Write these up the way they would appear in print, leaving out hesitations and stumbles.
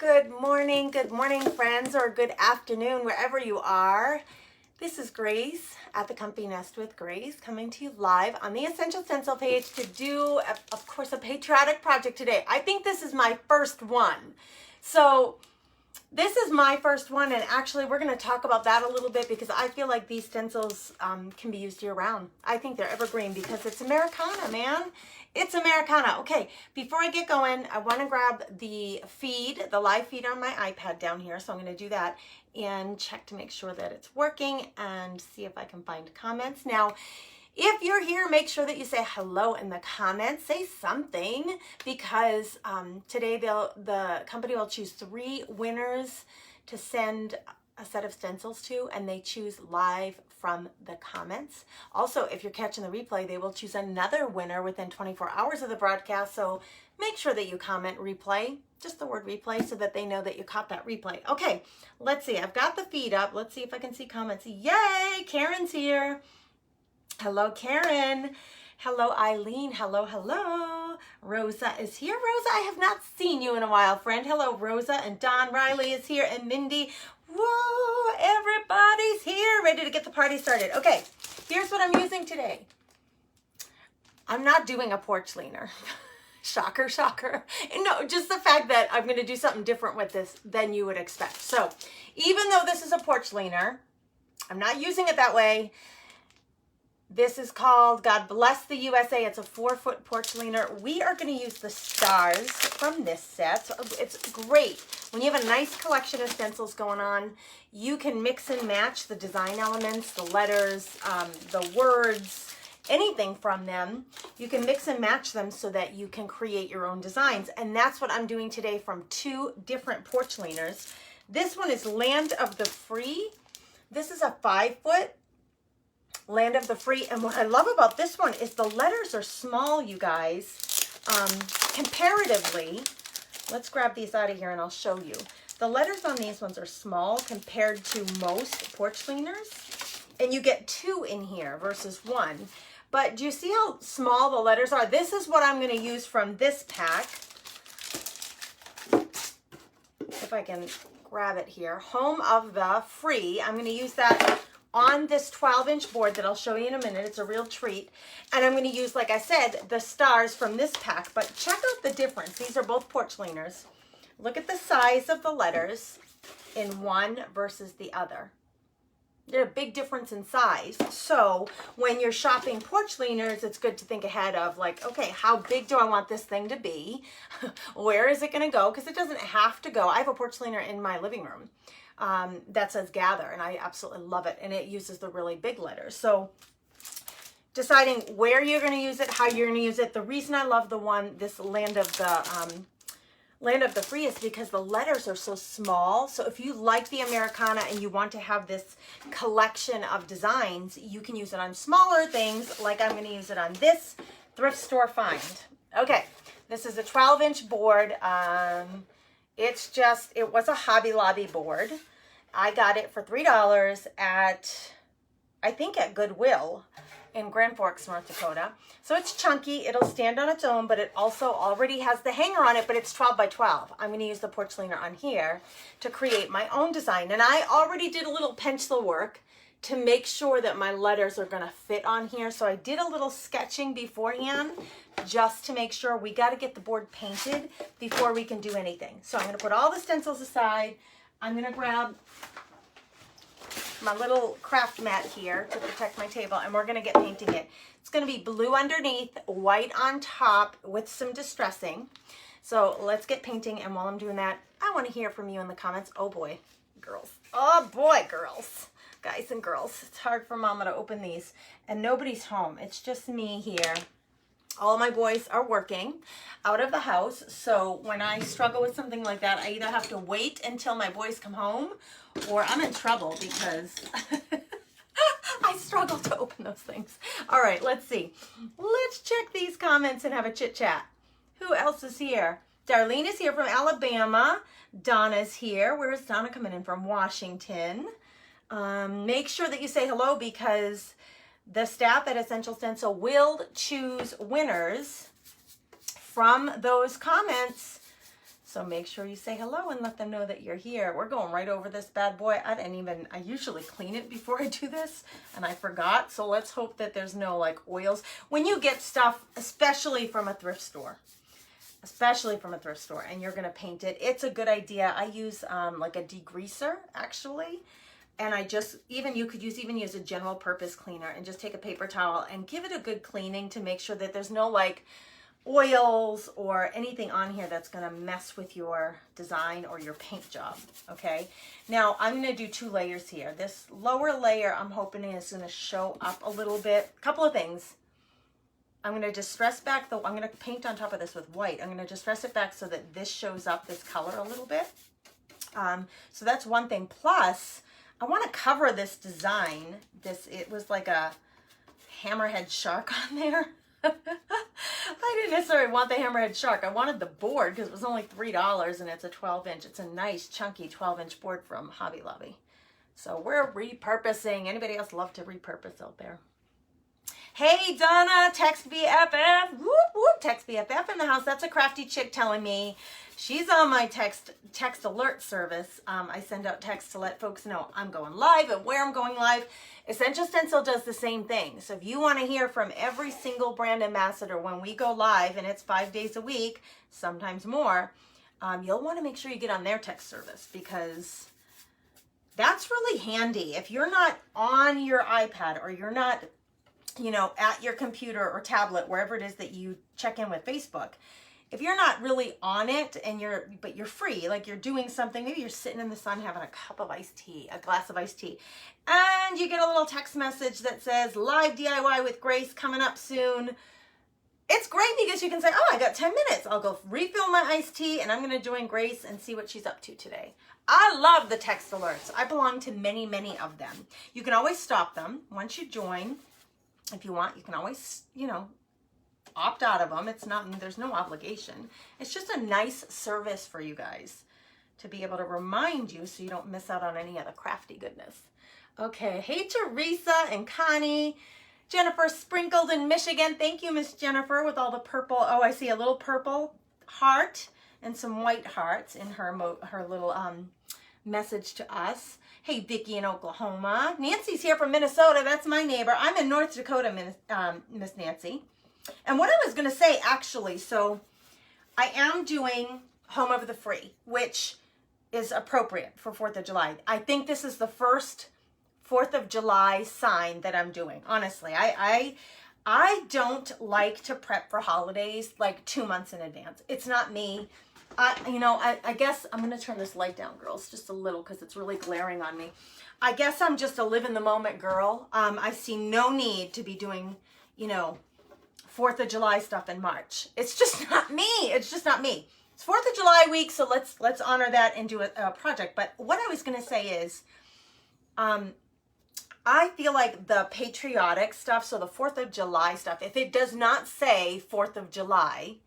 Good morning, friends, or good afternoon, wherever you are. This is Grace at the Comfy Nest with Grace, coming to you live on the Essential Stencil page to do, of course, a patriotic project today. I think this is my first one. So this is my first one, and actually we're going to talk about that a little bit because I feel like these stencils can be used year-round. I think they're evergreen because it's Americana, man. It's Americana. Okay, before I get going, I want to grab the feed, the live feed on my iPad down here. So I'm going to do that and check to make sure that it's working and see if I can find comments. Now, if you're here, make sure that you say hello in the comments. Say something because today the company will choose 3 winners to send a set of stencils to, and they choose live from the comments. Also, if you're catching the replay, they will choose another winner within 24 hours of the broadcast. So make sure that you comment replay, just the word replay, so that they know that you caught that replay. Okay, let's see. I've got the feed up. Let's see if I can see comments. Yay, Karen's here. Hello, Karen. Hello, Eileen. Hello, hello. Rosa is here. Rosa, I have not seen you in a while, friend. Hello, Rosa. And Don Riley is here. And Mindy. Whoa, everybody's here. Ready to get the party started. Okay, here's what I'm using today. I'm not doing a porch leaner. Shocker, shocker. And no, just the fact that I'm going to do something different with this than you would expect. So even though this is a porch leaner, I'm not using it that way. This is called God Bless the USA. It's a 4-foot porch leaner. We are going to use the stars from this set. So it's great. When you have a nice collection of stencils going on, you can mix and match the design elements, the letters, the words, anything from them. You can mix and match them so that you can create your own designs. And that's what I'm doing today from 2 different porch leaners. This one is Land of the Free. This is a 5-foot. Land of the Free. And what I love about this one is the letters are small, you guys. Comparatively, let's grab these out of here and I'll show you. The letters on these ones are small compared to most porch leaners. And you get 2 in here versus 1. But do you see how small the letters are? This is what I'm going to use from this pack. If I can grab it here. Home of the Free. I'm going to use that on this 12-inch board that I'll show you in a minute. It's a real treat. And I'm going to use, like I said, the stars from this pack. But check out the difference. These are both porch leaners. Look at the size of the letters in one versus the other. There's a big difference in size. So when you're shopping porch leaners, it's good to think ahead of like, okay, how big do I want this thing to be? Where is it going to go? Because it doesn't have to go. I have a porch leaner in my living room that says Gather, and I absolutely love it. And it uses the really big letters. So deciding where you're going to use it, how you're going to use it. The reason I love this Land of the Free is because the letters are so small. So if you like the Americana and you want to have this collection of designs, you can use it on smaller things, like I'm going to use it on this thrift store find. Okay, this is a 12-inch board. It was a Hobby Lobby board. I got it for $3 I think at Goodwill in Grand Forks, North Dakota. So it's chunky. It'll stand on its own, but it also already has the hanger on it, but it's 12 by 12. I'm going to use the porch leaner on here to create my own design. And I already did a little pencil work to make sure that my letters are going to fit on here. So I did a little sketching beforehand just to make sure. We got to get the board painted before we can do anything. So I'm going to put all the stencils aside. I'm going to grab my little craft mat here to protect my table, and we're going to get painting it. It's going to be blue underneath, white on top with some distressing. So let's get painting, and while I'm doing that, I want to hear from you in the comments. Oh boy, girls. Oh boy, girls. Guys and girls. It's hard for Mama to open these, and nobody's home. It's just me here. All my boys are working out of the house, so when I struggle with something like that, I either have to wait until my boys come home, or I'm in trouble because I struggle to open those things. All right, let's see. Let's check these comments and have a chit chat. Who else is here? Darlene is here from Alabama. Donna's here. Where is Donna coming in from? Washington. Make sure that you say hello because the staff at Essential Stencil will choose winners from those comments So make sure you say hello and let them know that you're here. We're going right over this bad boy. I usually clean it before I do this, and I forgot. So let's hope that there's no like oils. When you get stuff, especially from a thrift store, and you're gonna paint it, it's a good idea. I use like a degreaser actually. And you could even use a general purpose cleaner and just take a paper towel and give it a good cleaning to make sure that there's no like oils or anything on here that's going to mess with your design or your paint job. Okay, now I'm going to do 2 layers here. This lower layer I'm hoping is going to show up a little bit. Couple of things. I'm going to distress back I'm going to paint on top of this with white. I'm going to distress it back so that this shows up this color a little bit. So that's one thing. Plus, I want to cover this design. It was like a hammerhead shark on there. I didn't necessarily want the hammerhead shark. I wanted the board because it was only $3 and it's a 12-inch. It's a nice chunky 12-inch board from Hobby Lobby. So we're repurposing. Anybody else love to repurpose out there? Hey Donna, text BFF. Whoop whoop, text BFF in the house. That's a crafty chick telling me she's on my text alert service. I send out texts to let folks know I'm going live and where I'm going live. Essential Stencil does the same thing. So if you want to hear from every single brand ambassador when we go live, and it's 5 days a week, sometimes more, you'll want to make sure you get on their text service because that's really handy. If you're not on your iPad or you're not, at your computer or tablet, wherever it is that you check in with Facebook, if you're not really on it but you're free, like you're doing something, maybe you're sitting in the sun having a glass of iced tea, and you get a little text message that says live DIY with Grace coming up soon. It's great because you can say, oh, I got 10 minutes. I'll go refill my iced tea and I'm going to join Grace and see what she's up to today. I love the text alerts. I belong to many, many of them. You can always stop them once you join. If you want, you can always, opt out of them. There's no obligation. It's just a nice service for you guys to be able to remind you so you don't miss out on any of the crafty goodness. Okay, hey Teresa and Connie. Jennifer sprinkled in Michigan. Thank you, Miss Jennifer, with all the purple. Oh, I see a little purple heart and some white hearts in her little message to us. Hey, Vicki in Oklahoma. Nancy's here from Minnesota. That's my neighbor. I'm in North Dakota, Miss Nancy. And what I was going to say, actually, so I am doing Home of the Free, which is appropriate for 4th of July. I think this is the first 4th of July sign that I'm doing. Honestly, I don't like to prep for holidays like 2 months in advance. It's not me. I guess I'm going to turn this light down, girls, just a little because it's really glaring on me. I guess I'm just a live in the moment girl. I see no need to be doing, 4th of July stuff in March. It's just not me. It's just not me. It's 4th of July week, so let's honor that and do a project. But what I was going to say is, I feel like the patriotic stuff, so the 4th of July stuff, if it does not say 4th of July,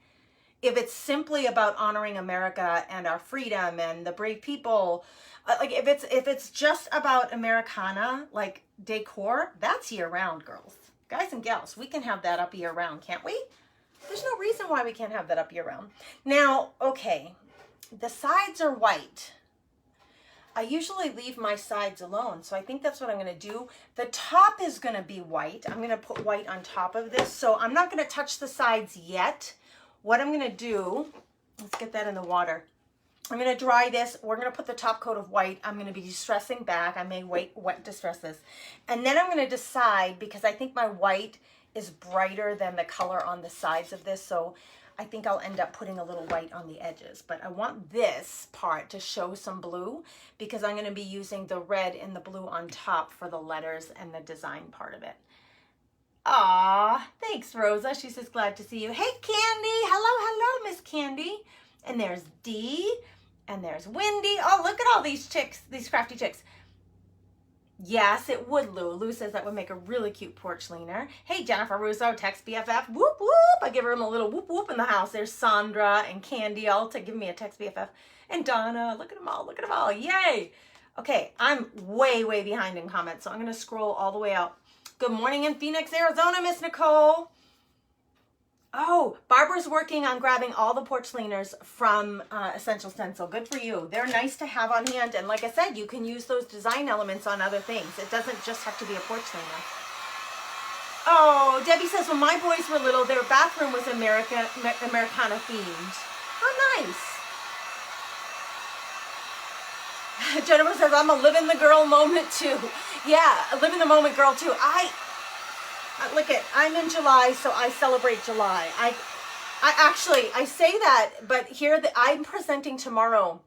if it's simply about honoring America and our freedom and the brave people, like if it's just about Americana, like decor, that's year round, girls. Guys and gals, we can have that up year round, can't we? There's no reason why we can't have that up year round. Now, okay, the sides are white. I usually leave my sides alone, so I think that's what I'm going to do. The top is going to be white. I'm going to put white on top of this, so I'm not going to touch the sides yet. What I'm going to do, let's get that in the water. I'm going to dry this. We're going to put the top coat of white. I'm going to be distressing back. I may wet distress this. And then I'm going to decide, because I think my white is brighter than the color on the sides of this, so I think I'll end up putting a little white on the edges. But I want this part to show some blue because I'm going to be using the red and the blue on top for the letters and the design part of it. Aw, thanks, Rosa. She says, glad to see you. Hey, Candy. Hello, Miss Candy. And there's Dee, and there's Wendy. Oh, look at all these chicks, these crafty chicks. Yes, it would, Lou. Lou says that would make a really cute porch leaner. Hey, Jennifer Russo, text BFF. Whoop, whoop. I give her a little whoop, whoop in the house. There's Sandra and Candy all to give me a text BFF. And Donna, look at them all. Look at them all. Yay. Okay, I'm way, way behind in comments, so I'm going to scroll all the way out. Good morning in Phoenix, Arizona, Miss Nicole. Oh, Barbara's working on grabbing all the porch cleaners from Essential Stencil. Good for you. They're nice to have on hand. And like I said, you can use those design elements on other things. It doesn't just have to be a porch cleaner. Oh, Debbie says, when my boys were little, their bathroom was Americana themed. How nice. Jennifer says, I'm a live in the girl moment too. Yeah, a live in the moment girl too. Look at, I'm in July, so I celebrate July. I say that, but here I'm presenting tomorrow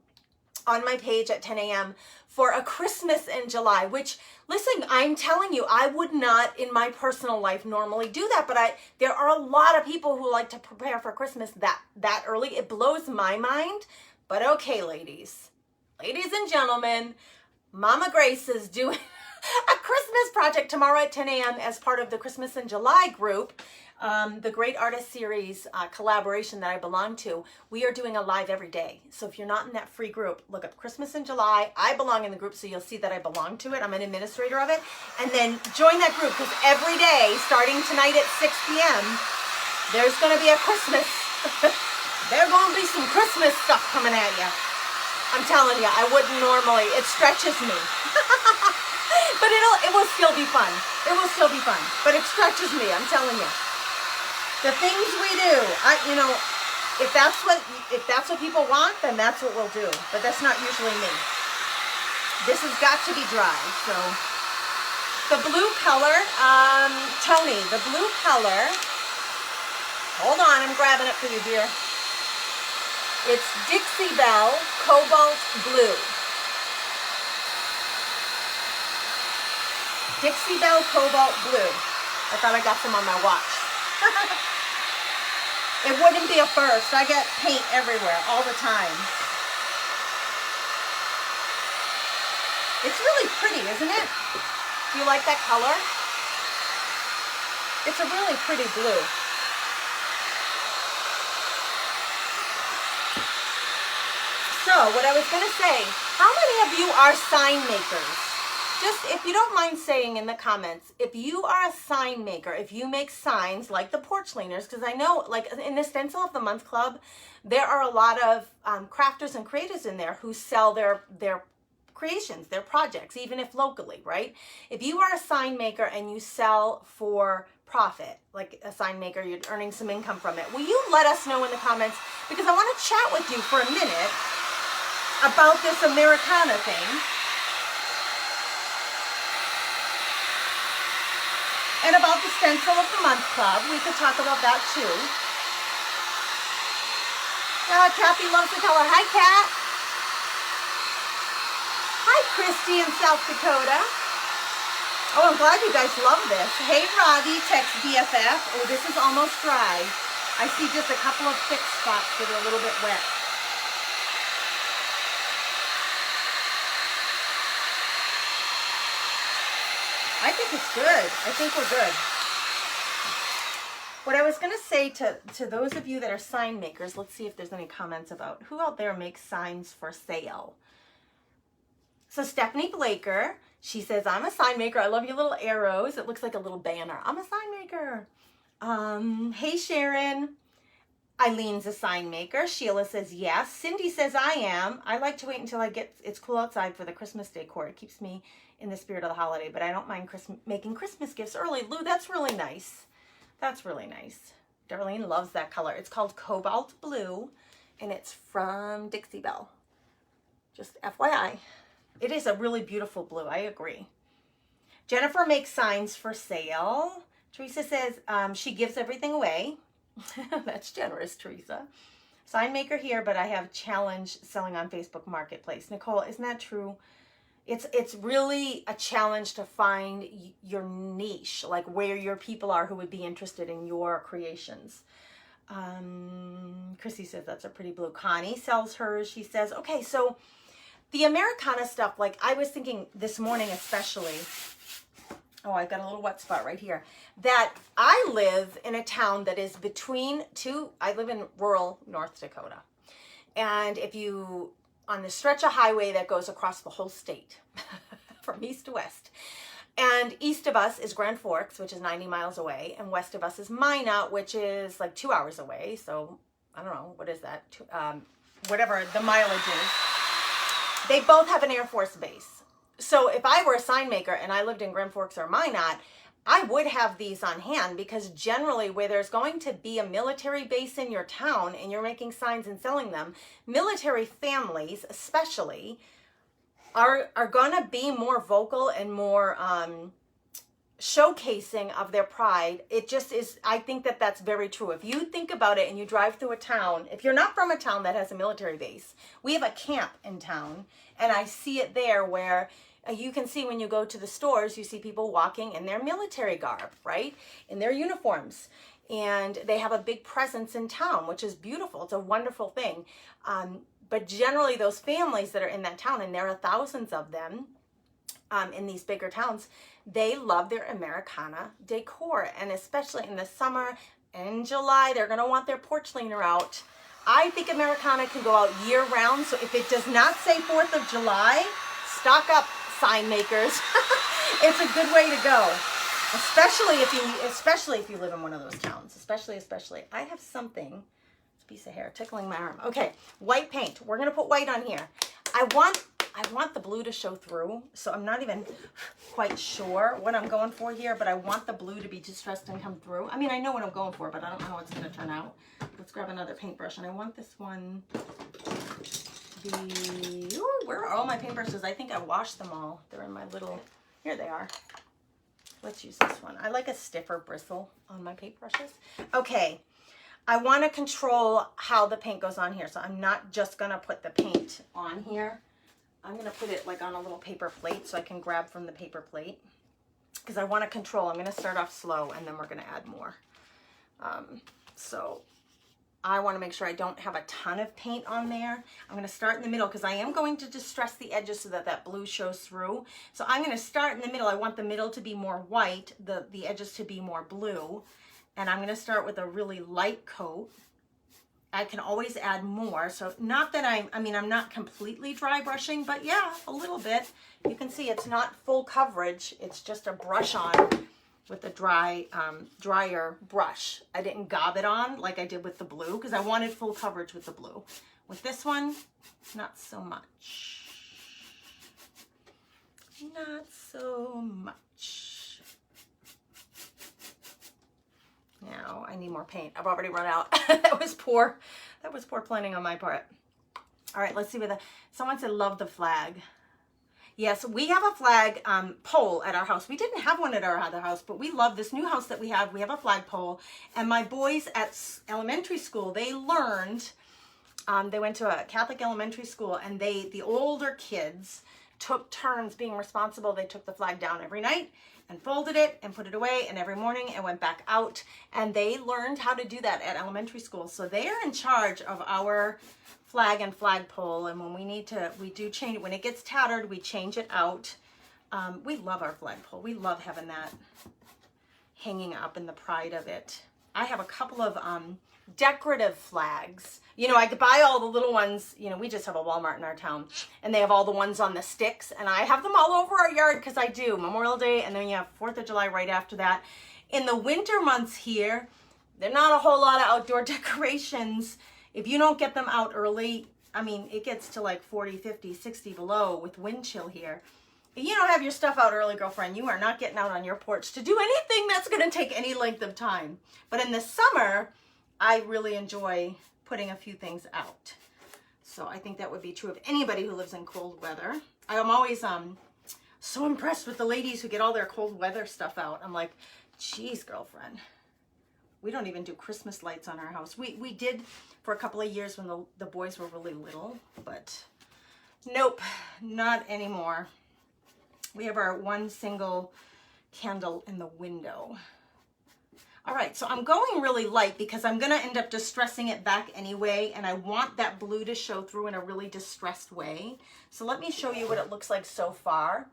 on my page at 10 a.m. for a Christmas in July, which, listen, I'm telling you, I would not in my personal life normally do that, but there are a lot of people who like to prepare for Christmas that early. It blows my mind, but okay, ladies and gentlemen, Mama Grace is doing a Christmas project tomorrow at 10 a.m. as part of the Christmas in July group, the Great Artist Series collaboration that I belong to. We are doing a live every day. So if you're not in that free group, look up Christmas in July. I belong in the group, so you'll see that I belong to it. I'm an administrator of it. And then join that group, because every day, starting tonight at 6 p.m., there's going to be a Christmas. There's going to be some Christmas stuff coming at you. I'm telling you, I wouldn't normally. It stretches me. But it will still be fun. It will still be fun. But it stretches me, I'm telling you. The things we do, if that's what people want, then that's what we'll do. But that's not usually me. This has got to be dry. So the blue color, Tony, the blue color. Hold on, I'm grabbing it for you, dear. It's Dixie Belle Cobalt Blue. Dixie Belle Cobalt Blue. I thought I got some on my watch. It wouldn't be a first. I get paint everywhere all the time. It's really pretty, isn't it? Do you like that color? It's a really pretty blue. So, what I was going to say, how many of you are sign makers? Just, if you don't mind saying in the comments, if you are a sign maker, if you make signs like the porch cleaners, because I know, like in the Stencil of the Month Club, there are a lot of crafters and creators in there who sell their creations, their projects, even if locally, right? If you are a sign maker and you sell for profit, like a sign maker, you're earning some income from it, will you let us know in the comments? Because I want to chat with you for a minute about this Americana thing. And about the Stencil of the Month Club. We could talk about that too. Kathy loves the color. Hi, Kat. Hi, Christy in South Dakota. Oh, I'm glad you guys love this. Hey, Robbie, text BFF. Oh, this is almost dry. I see just a couple of thick spots that are a little bit wet. I think it's good. I think we're good. What I was going to say to those of you that are sign makers, let's see if there's any comments about who out there makes signs for sale. So Stephanie Blaker, she says, I'm a sign maker. I love your little arrows. It looks like a little banner. I'm a sign maker. Hey, Sharon. Eileen's a sign maker. Sheila says, yes. Cindy says, I am. I like to wait until it's cool outside for the Christmas decor. It keeps me in the spirit of the holiday, but I don't mind making Christmas gifts early. Lou, that's really nice. That's really nice. Darlene loves that color. It's called Cobalt Blue, and it's from Dixie Belle. Just FYI. It is a really beautiful blue. I agree. Jennifer makes signs for sale. Teresa says she gives everything away. That's generous, Teresa. Sign maker here, but I have challenge selling on Facebook Marketplace. Nicole, isn't that true? It's really a challenge to find your niche, like where your people are who would be interested in your creations. Chrissy says that's a pretty blue. Connie sells hers. She says, okay, so the Americana stuff, like I was thinking this morning especially, oh, I've got a little wet spot right here, that I live in a town that is between I live in rural North Dakota. And if you, on the stretch of highway that goes across the whole state, from east to west, And east of us is Grand Forks, which is 90 miles away. And west of us is Minot, which is like 2 hours away. So I don't know, what is that? Whatever the mileage is. They both have an Air Force base. So if I were a sign maker and I lived in Grand Forks or Minot, I would have these on hand, because generally where there's going to be a military base in your town and you're making signs and selling them, military families especially are going to be more vocal and more showcasing of their pride. It just is. I think that that's very true. If you think about it and you drive through a town, if you're not from a town that has a military base, we have a camp in town, and I see it there where you can see when you go to the stores, you see people walking in their military garb, right? In their uniforms. And they have a big presence in town, which is beautiful. It's a wonderful thing. But generally those families that are in that town, and there are thousands of them in these bigger towns, they love their Americana decor. And especially in the summer and July, they're going to want their porch cleaner out. I think Americana can go out year round. So if it does not say 4th of July, stock up, sign makers. It's a good way to go. Especially if you live in one of those towns. Especially. I have something. Piece of hair tickling my arm. Okay, white paint. We're gonna put white on here. I want the blue to show through, so I'm not even quite sure what I'm going for here, but I want the blue to be distressed and come through. I mean, I know what I'm going for, but I don't know how it's gonna turn out. Let's grab another paintbrush, and I want this one to be, ooh, where are all my paintbrushes? I think I washed them all. They're in my little, here they are. Let's use this one. I like a stiffer bristle on my paintbrushes. Okay. I want to control how the paint goes on here. So I'm not just going to put the paint on here. I'm going to put it like on a little paper plate so I can grab from the paper plate. Because I want to control. I'm going to start off slow and then we're going to add more. So I want to make sure I don't have a ton of paint on there. I'm going to start in the middle because I am going to distress the edges so that that blue shows through. So I'm going to start in the middle. I want the middle to be more white, the edges to be more blue. And I'm going to start with a really light coat. I can always add more. So not that I'm not completely dry brushing, but yeah, a little bit. You can see it's not full coverage. It's just a brush on with a drier brush. I didn't gob it on like I did with the blue because I wanted full coverage with the blue. With this one, not so much. Not so much. Now I need more paint. I've already run out. That was poor planning on my part. All right, let's see what someone said love the flag. Yes, we have a flag pole at our house. We didn't have one at our other house, but we love this new house that we have. We have a flag pole, and my boys at elementary school, they learned, they went to a Catholic elementary school, and the older kids took turns being responsible. They took the flag down every night and folded it and put it away, and every morning it went back out, and they learned how to do that at elementary school. So they are in charge of our flag and flagpole, and when we do change it. When it gets tattered, we change it out. We love our flagpole. We love having that hanging up and the pride of it. I have a couple of decorative flags. You know, I could buy all the little ones. You know, we just have a Walmart in our town, and they have all the ones on the sticks, and I have them all over our yard because I do Memorial Day, and then you have 4th of July right after that. In the winter months here, there are not a whole lot of outdoor decorations. If you don't get them out early, I mean, it gets to like 40, 50, 60 below with wind chill here. If you don't have your stuff out early, girlfriend, you are not getting out on your porch to do anything that's going to take any length of time. But in the summer, I really enjoy putting a few things out. So I think that would be true of anybody who lives in cold weather. I am always so impressed with the ladies who get all their cold weather stuff out. I'm like, geez, girlfriend, we don't even do Christmas lights on our house. We did for a couple of years when the boys were really little, but nope, not anymore. We have our one single candle in the window. All right, so I'm going really light because I'm going to end up distressing it back anyway, and I want that blue to show through in a really distressed way. So let me show you what it looks like so far.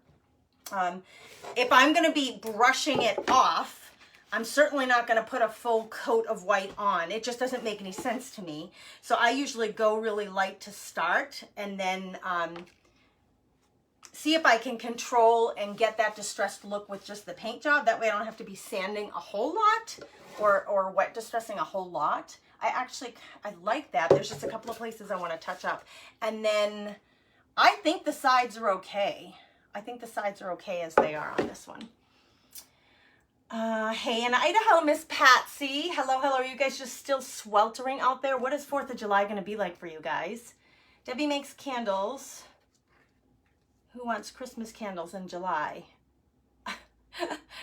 If I'm going to be brushing it off, I'm certainly not going to put a full coat of white on. It just doesn't make any sense to me. So I usually go really light to start and then see if I can control and get that distressed look with just the paint job. That way I don't have to be sanding a whole lot or wet distressing a whole lot. I like that. There's just a couple of places I want to touch up. And then I think the sides are okay. I think the sides are okay as they are on this one. Hey, in Idaho, Miss Patsy. Hello, hello. Are you guys just still sweltering out there? What is 4th of July going to be like for you guys? Debbie makes candles. Who wants Christmas candles in July?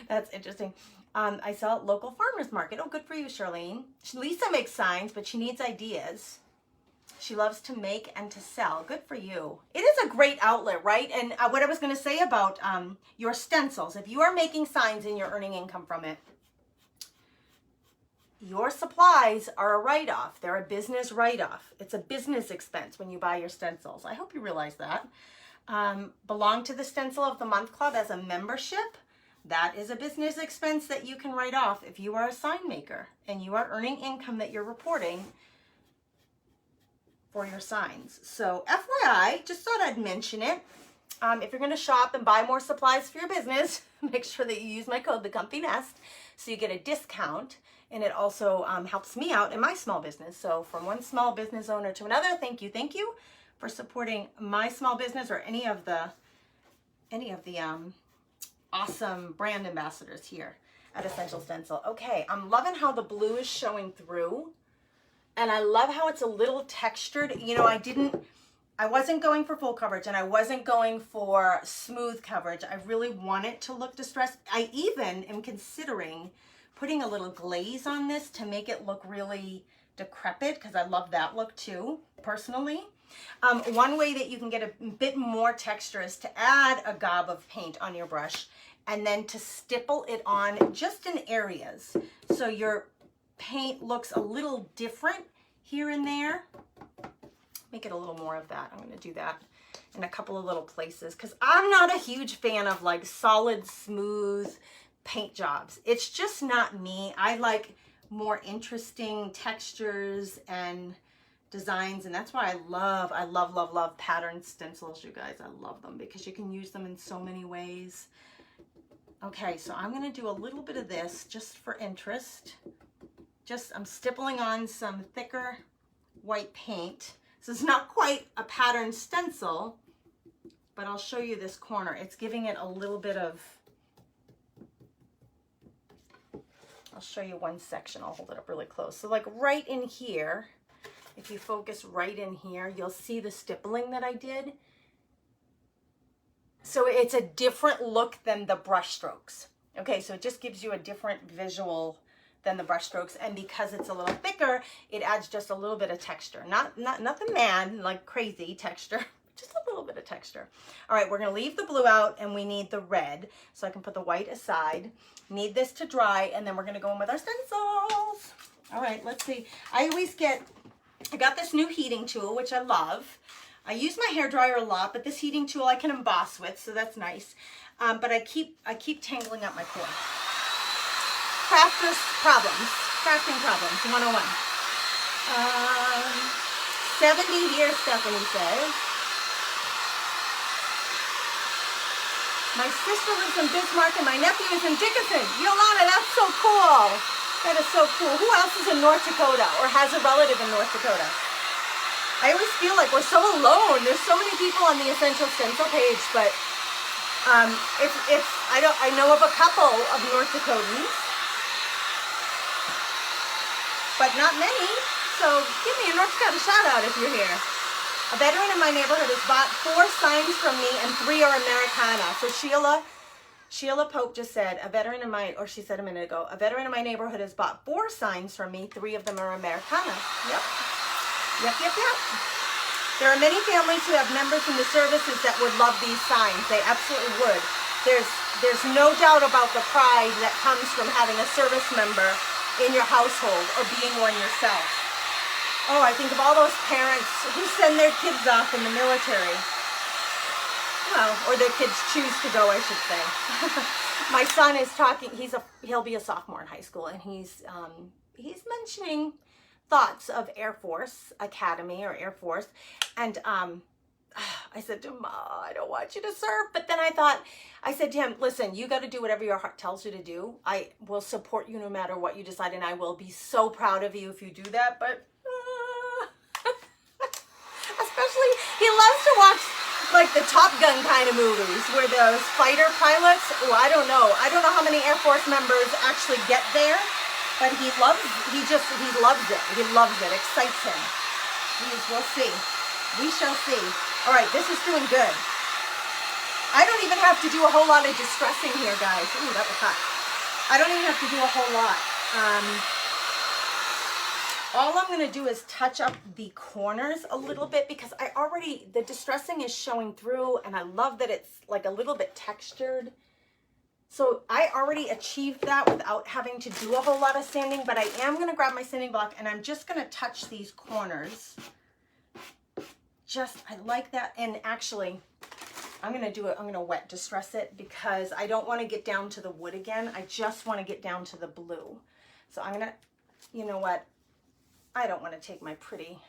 That's interesting. I sell at local farmers market. Oh, good for you, Charlene. Lisa makes signs, but she needs ideas. She loves to make and to sell. Good for you. It is a great outlet, right? And what I was going to say about your stencils, if you are making signs and you're earning income from it, your supplies are a write-off. They're a business write-off. It's a business expense when you buy your stencils. I hope you realize that. Belong to the Stencil of the Month Club as a membership. That is a business expense that you can write off if you are a sign maker and you are earning income that you're reporting for your signs. So FYI, just thought I'd mention it. If you're going to shop and buy more supplies for your business, make sure that you use my code THECOMFYNEST so you get a discount. And it also helps me out in my small business. So from one small business owner to another, thank you for supporting my small business or any of the awesome brand ambassadors here at Essential Stencil. Okay, I'm loving how the blue is showing through. And I love how it's a little textured. You know, I wasn't going for full coverage and I wasn't going for smooth coverage. I really want it to look distressed. I even am considering putting a little glaze on this to make it look really decrepit, because I love that look too, personally. One way that you can get a bit more texture is to add a gob of paint on your brush and then to stipple it on just in areas. So your paint looks a little different here and there. Make it a little more of that. I'm going to do that in a couple of little places because I'm not a huge fan of like solid, smooth paint jobs. It's just not me. I like more interesting textures and designs, and that's why I love pattern stencils, you guys. I love them because you can use them in so many ways. Okay, so I'm going to do a little bit of this just for interest. I'm stippling on some thicker white paint. So it's not quite a pattern stencil, but I'll show you this corner. It's giving it a little bit of, I'll show you one section. I'll hold it up really close. So like right in here, if you focus right in here, you'll see the stippling that I did. So it's a different look than the brush strokes. Okay, so it just gives you a different visual than the brush strokes, and because it's a little thicker, it adds just a little bit of texture. Nothing mad, like crazy texture, just a little bit of texture. All right, we're gonna leave the blue out and we need the red, so I can put the white aside. Need this to dry, and then we're gonna go in with our stencils. All right, let's see. I got this new heating tool, which I love. I use my hairdryer a lot, but this heating tool I can emboss with, so that's nice. But I keep tangling up my cord. Crafting problems, 101. 70 here, Stephanie says. My sister lives in Bismarck and my nephew is in Dickinson. Yolanda, that's so cool. That is so cool. Who else is in North Dakota or has a relative in North Dakota? I always feel like we're so alone. There's so many people on the Essential Stencil page, but I know of a couple of North Dakotans, but not many. So give me a North Dakota shout out if you're here. A veteran in my neighborhood has bought 4 signs from me and 3 are Americana. So Sheila Pope just said, she said a minute ago, a veteran in my neighborhood has bought 4 signs from me, 3 of them are Americana. Yep. There are many families who have members in the services that would love these signs. They absolutely would. There's no doubt about the pride that comes from having a service member in your household or being one yourself. Oh, I think of all those parents who send their kids off in the military. Well, or their kids choose to go, I should say. My son is talking, he'll be a sophomore in high school, and he's mentioning thoughts of Air Force Academy or Air Force, and I said to him, I don't want you to surf. But then I said to him, listen, you got to do whatever your heart tells you to do. I will support you no matter what you decide, and I will be so proud of you if you do that. But especially, he loves to watch like the Top Gun kind of movies where those fighter pilots, oh, I don't know how many Air Force members actually get there, but he loves it. He loves it. Excites him. We'll see. We shall see. All right, this is doing good. I don't even have to do a whole lot of distressing here, guys. Ooh, that was hot. I don't even have to do a whole lot. All I'm going to do is touch up the corners a little bit because the distressing is showing through, and I love that it's like a little bit textured. So I already achieved that without having to do a whole lot of sanding, but I am going to grab my sanding block and I'm just going to touch these corners. I like that. And actually, I'm going to wet distress it because I don't want to get down to the wood again. I just want to get down to the blue. So I'm going to, you know what? I don't want to take my pretty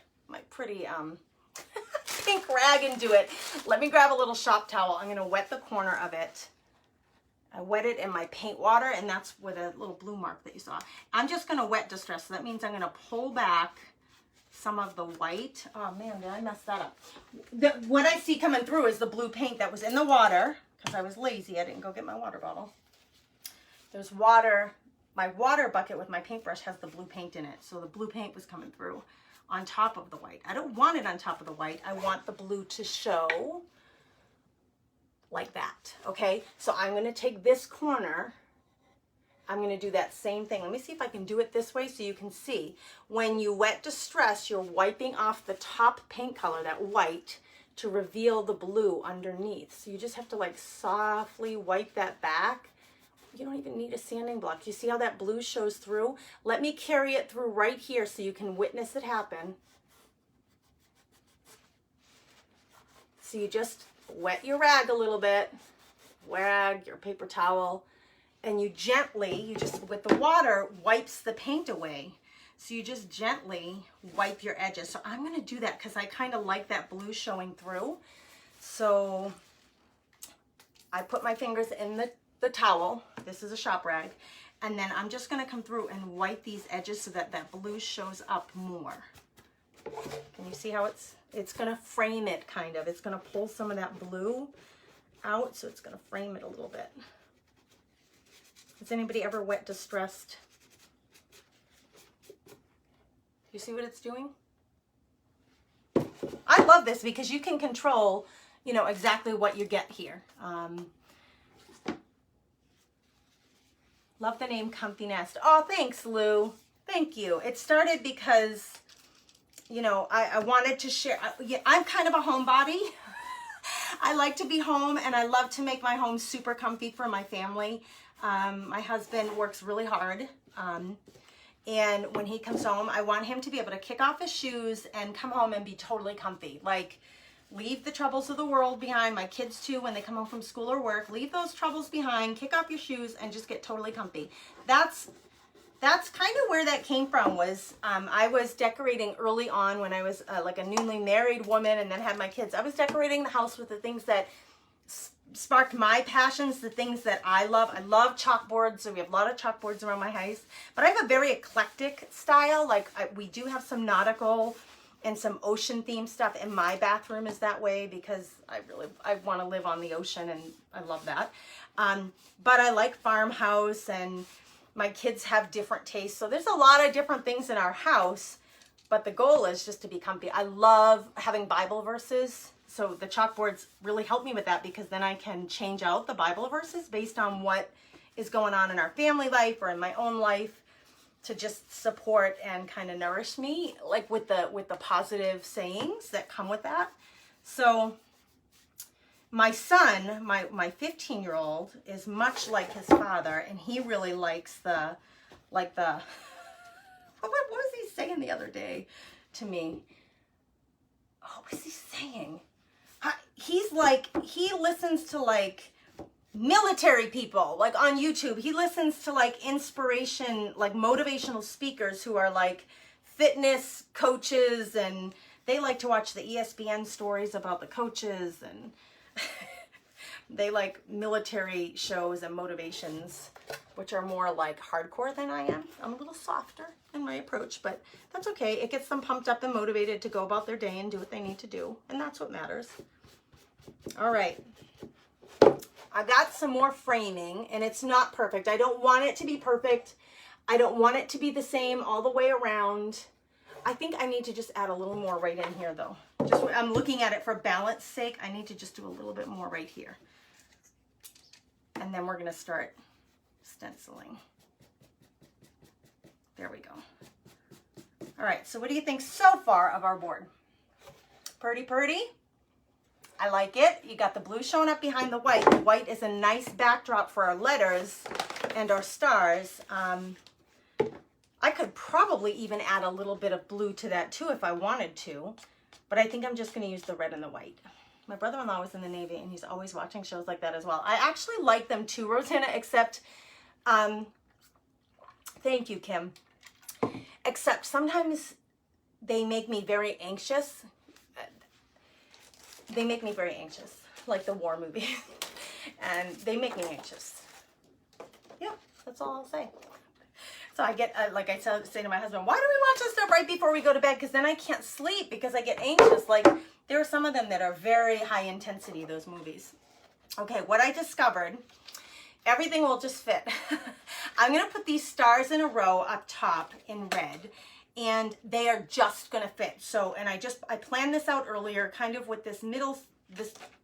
pink rag and do it. Let me grab a little shop towel. I'm going to wet the corner of it. I wet it in my paint water, and that's with a little blue mark that you saw. I'm just going to wet distress. So that means I'm going to pull back some of the white. Oh man, did I mess that up? What I see coming through is the blue paint that was in the water because I was lazy. I didn't go get my water bottle. There's water. My water bucket with my paintbrush has the blue paint in it. So the blue paint was coming through on top of the white. I don't want it on top of the white. I want the blue to show like that. Okay, so I'm going to take this corner. I'm going to do that same thing. Let me see if I can do it this way so you can see. When you wet distress, you're wiping off the top paint color, that white, to reveal the blue underneath. So you just have to like softly wipe that back. You don't even need a sanding block. You see how that blue shows through? Let me carry it through right here so you can witness it happen. So you just wet your rag a little bit, rag, your paper towel, and you just, with the water, wipes the paint away. So you just gently wipe your edges. So I'm going to do that because I kind of like that blue showing through. So I put my fingers in the towel. This is a shop rag. And then I'm just going to come through and wipe these edges so that that blue shows up more. Can you see how it's going to frame it kind of. It's going to pull some of that blue out, so it's going to frame it a little bit. Has anybody ever wet distressed? You see what it's doing? I love this because you can control, you know, exactly what you get here. Love the name Comfy Nest. Oh, thanks, Lou. Thank you. It started because, you know, I wanted to share. I'm kind of a homebody. I like to be home, and I love to make my home super comfy for my family. My husband works really hard. And when he comes home, I want him to be able to kick off his shoes and come home and be totally comfy. Like, leave the troubles of the world behind. My kids too, when they come home from school or work, leave those troubles behind, kick off your shoes, and just get totally comfy. That's kind of where that came from. Was I was decorating early on when I was like a newly married woman and then had my kids. I was decorating the house with the things that sparked my passions, the things that I love. I love chalkboards, so we have a lot of chalkboards around my house. But I have a very eclectic style. Like we do have some nautical and some ocean themed stuff, and my bathroom is that way because I want to live on the ocean, and I love that. But I like farmhouse, and my kids have different tastes. So there's a lot of different things in our house, but the goal is just to be comfy. I love having Bible verses. So the chalkboards really help me with that because then I can change out the Bible verses based on what is going on in our family life or in my own life, to just support and kind of nourish me, like with the positive sayings that come with that. So my son, my 15-year-old, is much like his father, and he really likes the what was he saying the other day to me? Oh, what was he saying? He listens to like military people, like on YouTube. He listens to like inspiration, like motivational speakers who are like fitness coaches and they like to watch the ESPN stories about the coaches, and they like military shows and motivations, which are more like hardcore than I am. I'm a little softer in my approach, but that's okay. It gets them pumped up and motivated to go about their day and do what they need to do, and that's what matters. All right. I got some more framing, and it's not perfect. I don't want it to be perfect. I don't want it to be the same all the way around. I think I need to just add a little more right in here, though. Just, I'm looking at it for balance sake. I need to just do a little bit more right here. And then we're going to start stenciling. There we go. All right, so what do you think so far of our board? Pretty, pretty? I like it. You got the blue showing up behind the white. The white is a nice backdrop for our letters and our stars. I could probably even add a little bit of blue to that too if I wanted to, but I think I'm just going to use the red and the white. My brother-in-law was in the Navy, and he's always watching shows like that as well. I actually like them too, Rosanna, except, thank you, Kim, except sometimes they make me very anxious. They make me very anxious, like the war movie, and they make me anxious. Yeah, that's all I'll say. So I get, like I say to my husband, why do we watch this stuff right before we go to bed? Because then I can't sleep because I get anxious. Like, there are some of them that are very high intensity, those movies. Okay, what I discovered, everything will just fit. I'm going to put these stars in a row up top in red, and they are just going to fit. So, and I planned this out earlier, kind of with this middle,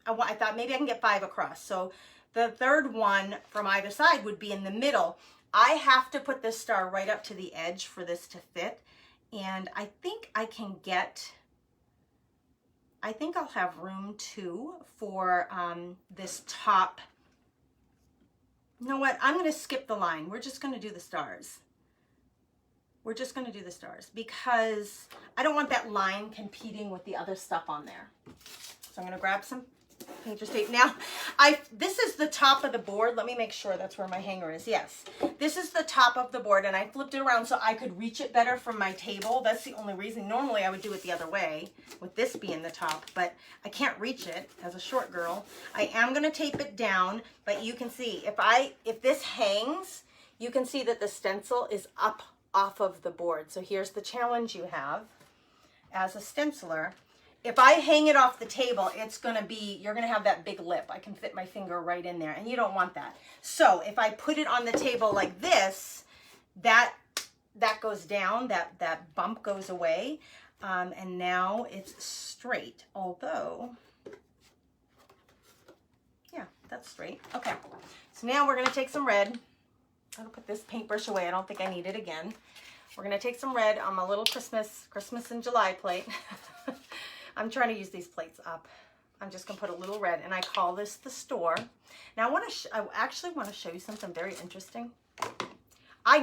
I thought maybe I can get 5 across. So the third one from either side would be in the middle. I have to put this star right up to the edge for this to fit. And I think I can get, I think I'll have room too for this top. You know what? I'm going to skip the line. We're just going to do the stars. We're just going to do the stars because I don't want that line competing with the other stuff on there. So I'm going to grab some painter's tape. Now, this is the top of the board. Let me make sure that's where my hanger is. Yes, this is the top of the board, and I flipped it around so I could reach it better from my table. That's the only reason. Normally, I would do it the other way with this being the top, but I can't reach it as a short girl. I am going to tape it down, but you can see if this hangs, you can see that the stencil is up off of the board. So here's the challenge you have as a stenciler. If I hang it off the table, it's gonna be, you're gonna have that big lip. I can fit my finger right in there, and you don't want that. So if I put it on the table like this, that goes down, that bump goes away, and now it's straight. Although, yeah, that's straight. Okay, so now we're gonna take some red. I'm gonna put this paintbrush away. I don't think I need it again. We're gonna take some red on my little Christmas in July plate. I'm trying to use these plates up. I'm just gonna put a little red, and I call this the store. Now I actually want to show you something very interesting. I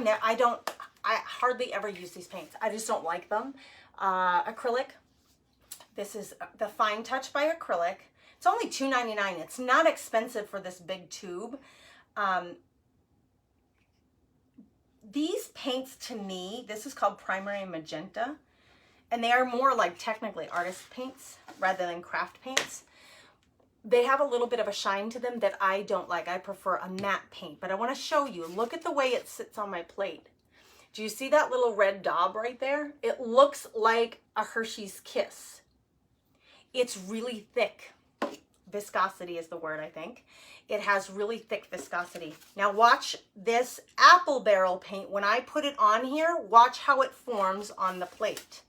hardly ever use these paints. I just don't like them. Acrylic. This is the Fine Touch by Acrylic. It's only $2.99. It's not expensive for this big tube. These paints, to me, this is called Primary Magenta, and they are more like technically artist paints rather than craft paints. They have a little bit of a shine to them that I don't like. I prefer a matte paint, but I want to show you. Look at the way it sits on my plate. Do you see that little red daub right there? It looks like a Hershey's Kiss. It's really thick. Viscosity is the word, I think. It has really thick viscosity. Now watch this apple barrel paint. When I put it on here, watch how it forms on the plate.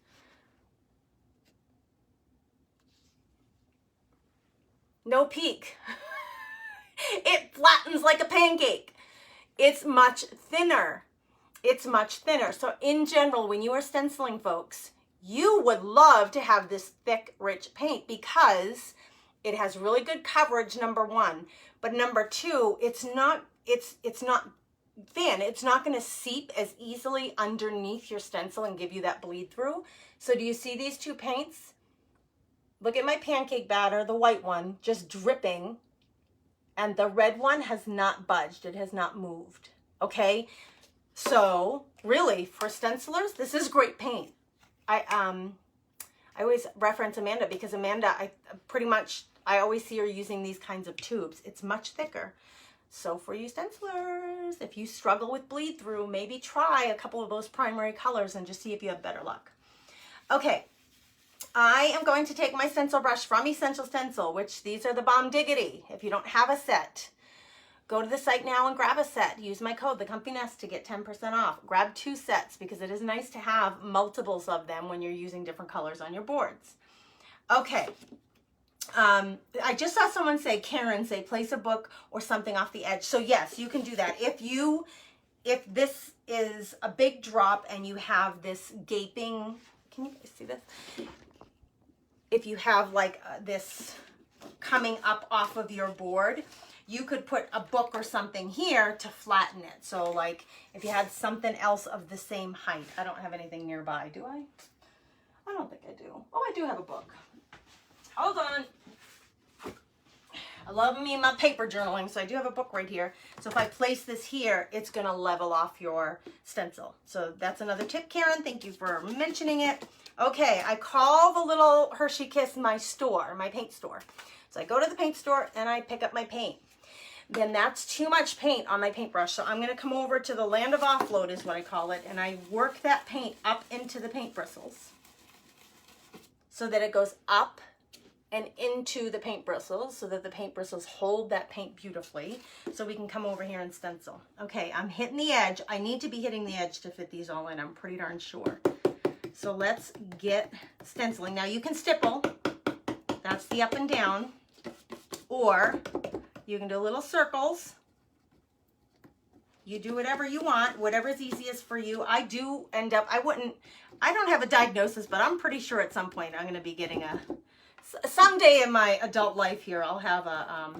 No peak. It flattens like a pancake. It's much thinner. It's much thinner. So in general, when you are stenciling, folks, you would love to have this thick, rich paint because it has really good coverage, number one. But number two, it's not thin. It's not going to seep as easily underneath your stencil and give you that bleed through. So do you see these two paints? Look at my pancake batter, the white one, just dripping. And the red one has not budged. It has not moved. Okay? So really, for stencilers, this is great paint. I I always reference Amanda because Amanda, I always see her using these kinds of tubes. It's much thicker. So for you stencilers, if you struggle with bleed through, maybe try a couple of those primary colors and just see if you have better luck. Okay, I am going to take my stencil brush from Essential Stencil, which these are the Bomb Diggity. If you don't have a set, go to the site now and grab a set. Use my code, THECOMFYNEST, to get 10% off. Grab 2 sets because it is nice to have multiples of them when you're using different colors on your boards. Okay. I just saw someone say, Karen, say place a book or something off the edge. So yes, you can do that. If this is a big drop and you have this gaping, can you guys see this? If you have like this coming up off of your board, you could put a book or something here to flatten it. So like if you had something else of the same height. I don't have anything nearby, do I? I don't think I do. Oh, I do have a book. Hold on. I love me my paper journaling, so I do have a book right here. So if I place this here, it's gonna level off your stencil. So that's another tip, Karen. Thank you for mentioning it. Okay, I call the little Hershey Kiss my store, my paint store. So I go to the paint store and I pick up my paint. Then that's too much paint on my paintbrush. So I'm gonna come over to the land of offload is what I call it, and I work that paint up into the paint bristles so that it goes up and into the paint bristles so that the paint bristles hold that paint beautifully so we can come over here and stencil. Okay, I'm hitting the edge. I need to be hitting the edge to fit these all in, I'm pretty darn sure. So let's get stenciling. Now you can stipple, that's the up and down, or you can do little circles. You do whatever you want, whatever's easiest for you. I do end up, I don't have a diagnosis, but I'm pretty sure at some point I'm gonna be getting someday in my adult life here, I'll have a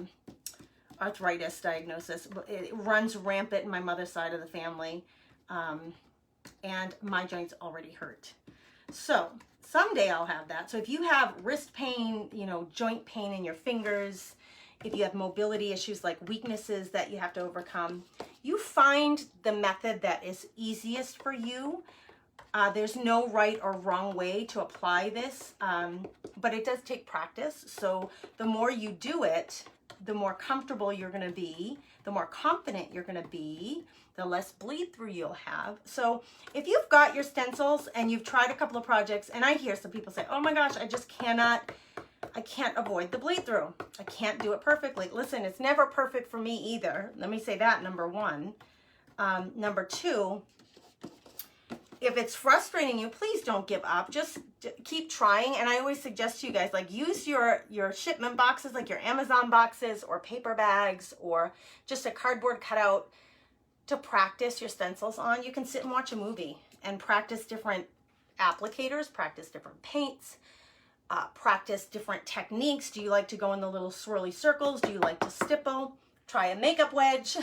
arthritis diagnosis. It runs rampant in my mother's side of the family, and my joints already hurt. So someday I'll have that. So if you have wrist pain, joint pain in your fingers, if you have mobility issues like weaknesses that you have to overcome, you find the method that is easiest for you. There's no right or wrong way to apply this, but it does take practice. So the more you do it, the more comfortable you're going to be, the more confident you're going to be, the less bleed through you'll have. So if you've got your stencils and you've tried a couple of projects, and I hear some people say, oh my gosh, I can't avoid the bleed through. I can't do it perfectly. Listen, it's never perfect for me either. Let me say that, number one. Number two, if it's frustrating you, please don't give up. Just keep trying. And I always suggest to you guys, like, use your shipment boxes, like your Amazon boxes or paper bags or just a cardboard cutout to practice your stencils on. You can sit and watch a movie and practice different applicators, practice different paints, practice different techniques. Do you like to go in the little swirly circles? Do you like to stipple? Try a makeup wedge,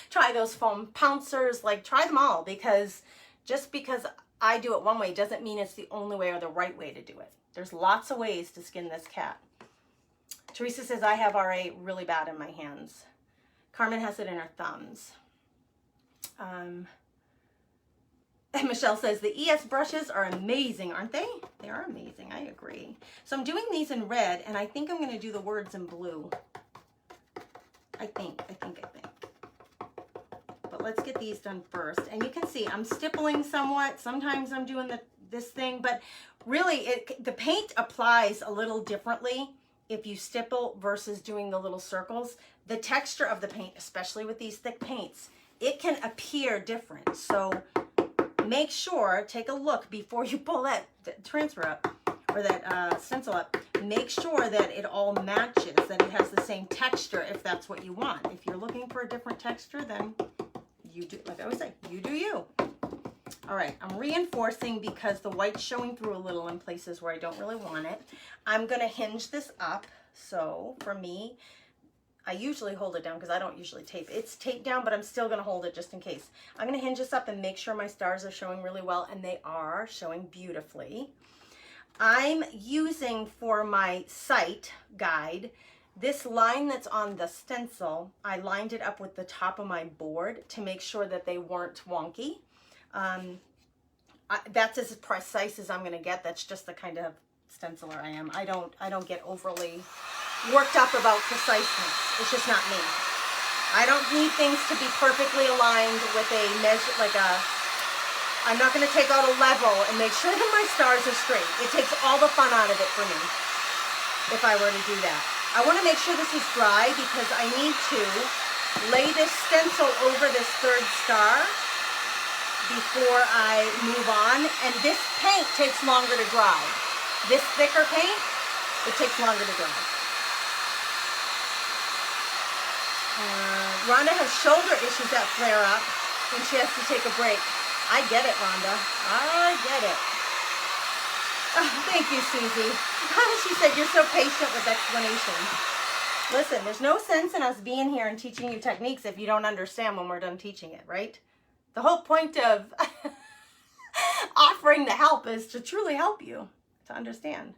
try those foam pouncers, like try them all, because just because I do it one way doesn't mean it's the only way or the right way to do it. There's lots of ways to skin this cat. Teresa says, I have RA really bad in my hands. Carmen has it in her thumbs. And Michelle says, the ES brushes are amazing, aren't they? They are amazing, I agree. So I'm doing these in red, and I think I'm gonna do the words in blue. I think. But let's get these done first. And you can see I'm stippling somewhat. Sometimes I'm doing this thing, but really the paint applies a little differently if you stipple versus doing the little circles. The texture of the paint, especially with these thick paints, it can appear different. So make sure, take a look before you pull that transfer up or that stencil up. Make sure that it all matches, that it has the same texture if that's what you want. If you're looking for a different texture, then you do, like I always say, you do you. All right, I'm reinforcing because the white's showing through a little in places where I don't really want it. I'm gonna hinge this up. So for me, I usually hold it down because I don't usually tape. It's taped down, but I'm still gonna hold it just in case. I'm gonna hinge this up and make sure my stars are showing really well, and they are showing beautifully. I'm using for my site guide, this line that's on the stencil, I lined it up with the top of my board to make sure that they weren't wonky. That's as precise as I'm gonna get. That's just the kind of stenciler I am. I don't get overly worked up about preciseness. It's just not me. I don't need things to be perfectly aligned with a measure, I'm not going to take out a level and make sure that my stars are straight. It takes all the fun out of it for me if I were to do that. I want to make sure this is dry because I need to lay this stencil over this third star before I move on. And this paint takes longer to dry. This thicker paint, it takes longer to dry. Rhonda has shoulder issues that flare up and she has to take a break. I get it, Rhonda. I get it. Oh, thank you, Susie. She said, you're so patient with explanations. Listen, there's no sense in us being here and teaching you techniques if you don't understand when we're done teaching it, right? The whole point of offering the help is to truly help you to understand.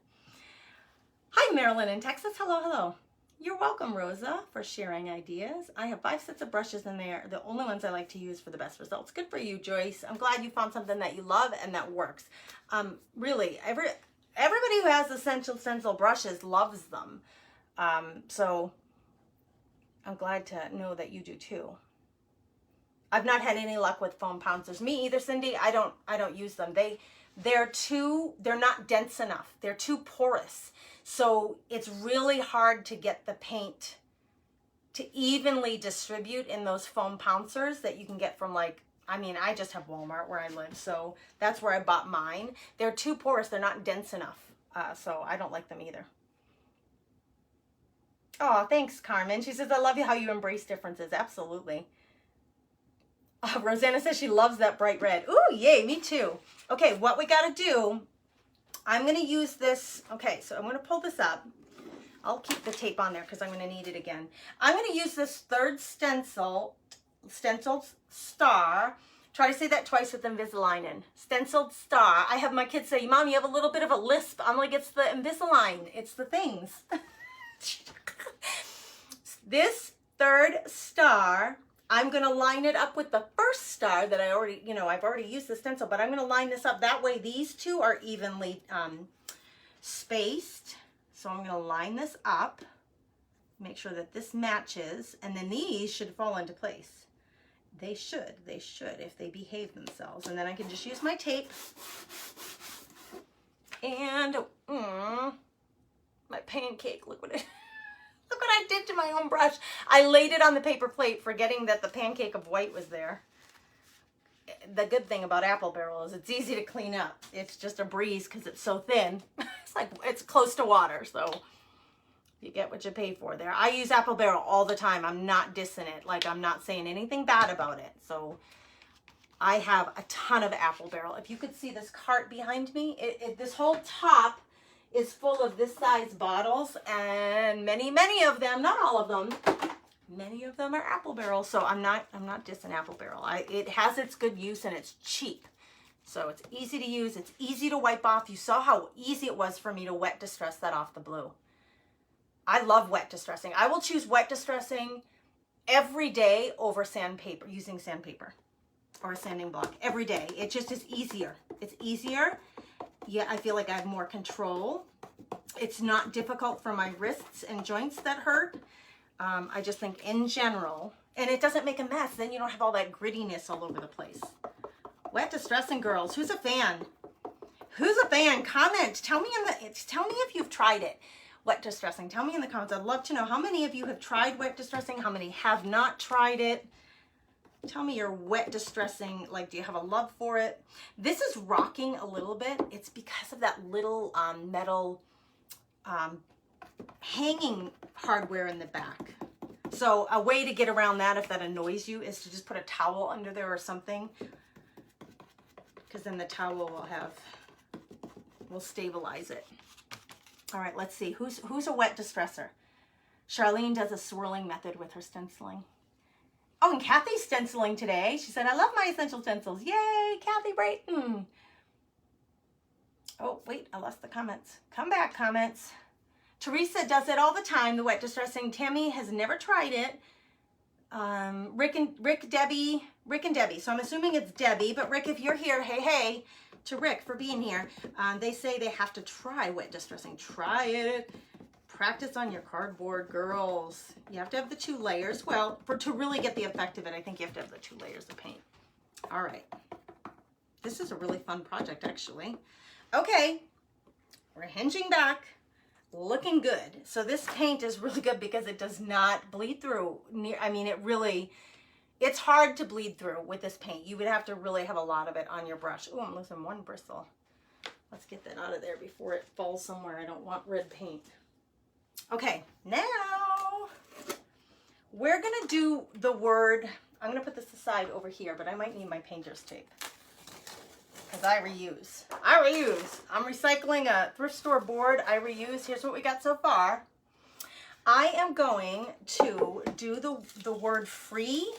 Hi, Marilyn in Texas. Hello, hello. You're welcome, Rosa, for sharing ideas. I have 5 sets of brushes and they are the only ones I like to use for the best results. Good for you, Joyce. I'm glad you found something that you love and that works. Really, everybody who has essential stencil brushes loves them. So I'm glad to know that you do too. I've not had any luck with foam pouncers. Me either, Cindy. I don't use them. They're not dense enough. They're too porous. So it's really hard to get the paint to evenly distribute in those foam pouncers that you can get from I just have Walmart where I live, so that's where I bought mine. They're too porous. They're not dense enough. So I don't like them either. Oh, thanks, Carmen. She says, I love you how you embrace differences. Absolutely. Rosanna says she loves that bright red. Ooh, yay, me too. Okay, what we got to do, I'm going to use this. Okay, so I'm going to pull this up. I'll keep the tape on there because I'm going to need it again. I'm going to use this third stenciled star. Try to say that twice with Invisalign in. Stenciled star. I have my kids say, Mom, you have a little bit of a lisp. I'm like, it's the Invisalign. It's the things. This third star, I'm going to line it up with the first star that I already, I've already used the stencil, but I'm going to line this up. That way these two are evenly spaced. So I'm going to line this up, make sure that this matches, and then these should fall into place. They should if they behave themselves. And then I can just use my tape. And my pancake, look what I did to my own brush. I laid it on the paper plate, forgetting that the pancake of white was there. The good thing about apple barrel is it's easy to clean up. It's just a breeze because it's so thin. It's close to water, so you get what you pay for there. I use apple barrel all the time. I'm not dissing it. I'm not saying anything bad about it. So I have a ton of apple barrel. If you could see this cart behind me, this whole top is full of this size bottles, and many of them, not all of them, many of them are apple barrel. So I'm not dissing apple barrel. It has its good use and it's cheap. So it's easy to use. It's easy to wipe off. You saw how easy it was for me to wet distress that off the blue. I love wet distressing. I will choose wet distressing every day over sandpaper, using sandpaper or a sanding block every day. It just is easier. It's easier. Yeah, I feel like I have more control. It's not difficult for my wrists and joints that hurt. I just think in general, and it doesn't make a mess. Then you don't have all that grittiness all over the place. Wet distressing, girls. Who's a fan? Who's a fan? Comment. Tell me if you've tried it. Wet distressing. Tell me in the comments. I'd love to know how many of you have tried wet distressing, how many have not tried it. Tell me your wet distressing, do you have a love for it? This is rocking a little bit. It's because of that little metal hanging hardware in the back. So a way to get around that, if that annoys you, is to just put a towel under there or something, because then the towel will stabilize it. All right, let's see. Who's a wet distresser? Charlene does a swirling method with her stenciling. Oh, and Kathy's stenciling today. She said, I love my essential stencils. Yay, Kathy Brayton. Oh, wait, I lost the comments. Come back, comments. Teresa does it all the time, the wet distressing. Tammy has never tried it. Rick and Debbie. So I'm assuming it's Debbie, but Rick, if you're here, hey, to Rick for being here. They say they have to try wet distressing. Try it. Practice on your cardboard, girls. You have to have the 2 layers. Well, to really get the effect of it, I think you have to have the 2 layers of paint. All right. This is a really fun project, actually. Okay, we're hinging back, looking good. So this paint is really good because it does not bleed through. I mean, it's hard to bleed through with this paint. You would have to really have a lot of it on your brush. Oh, I'm losing 1 bristle. Let's get that out of there before it falls somewhere. I don't want red paint. Okay, now we're gonna do the word. I'm gonna put this aside over here, but I might need my painter's tape because I reuse. I'm recycling a thrift store board. I reuse. Here's what we got so far. I am going to do the word free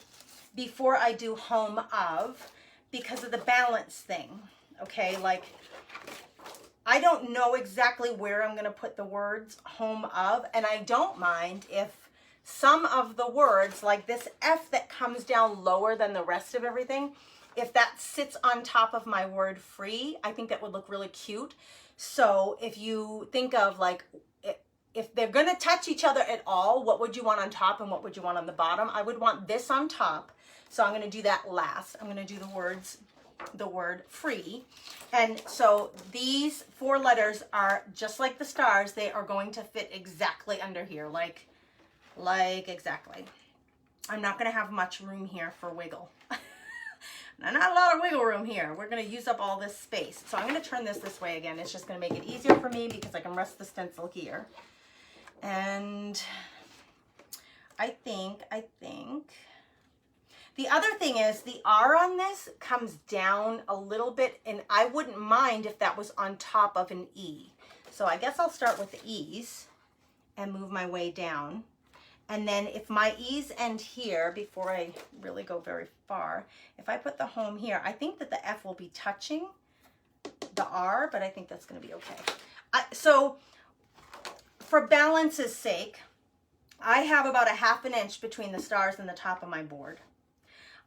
before I do home of because of the balance thing. Okay, like I don't know exactly where I'm going to put the words home of, and I don't mind if some of the words, like this F that comes down lower than the rest of everything, if that sits on top of my word free, I think that would look really cute. So if you think of like, if they're going to touch each other at all, what would you want on top and what would you want on the bottom? I would want this on top. So I'm going to do that last. I'm going to do the word free. And so these 4 letters are just like the stars. They are going to fit exactly under here, like exactly. I'm not going to have much room here for wiggle. Now, not a lot of wiggle room here. We're going to use up all this space. So I'm going to turn this way again. It's just going to make it easier for me because I can rest the stencil here. And I think the other thing is the R on this comes down a little bit, and I wouldn't mind if that was on top of an E. So I guess I'll start with the E's and move my way down. And then if my E's end here, before I really go very far, if I put the home here, I think that the F will be touching the R, but I think that's going to be okay. So for balance's sake, I have about a ½ inch between the stars and the top of my board.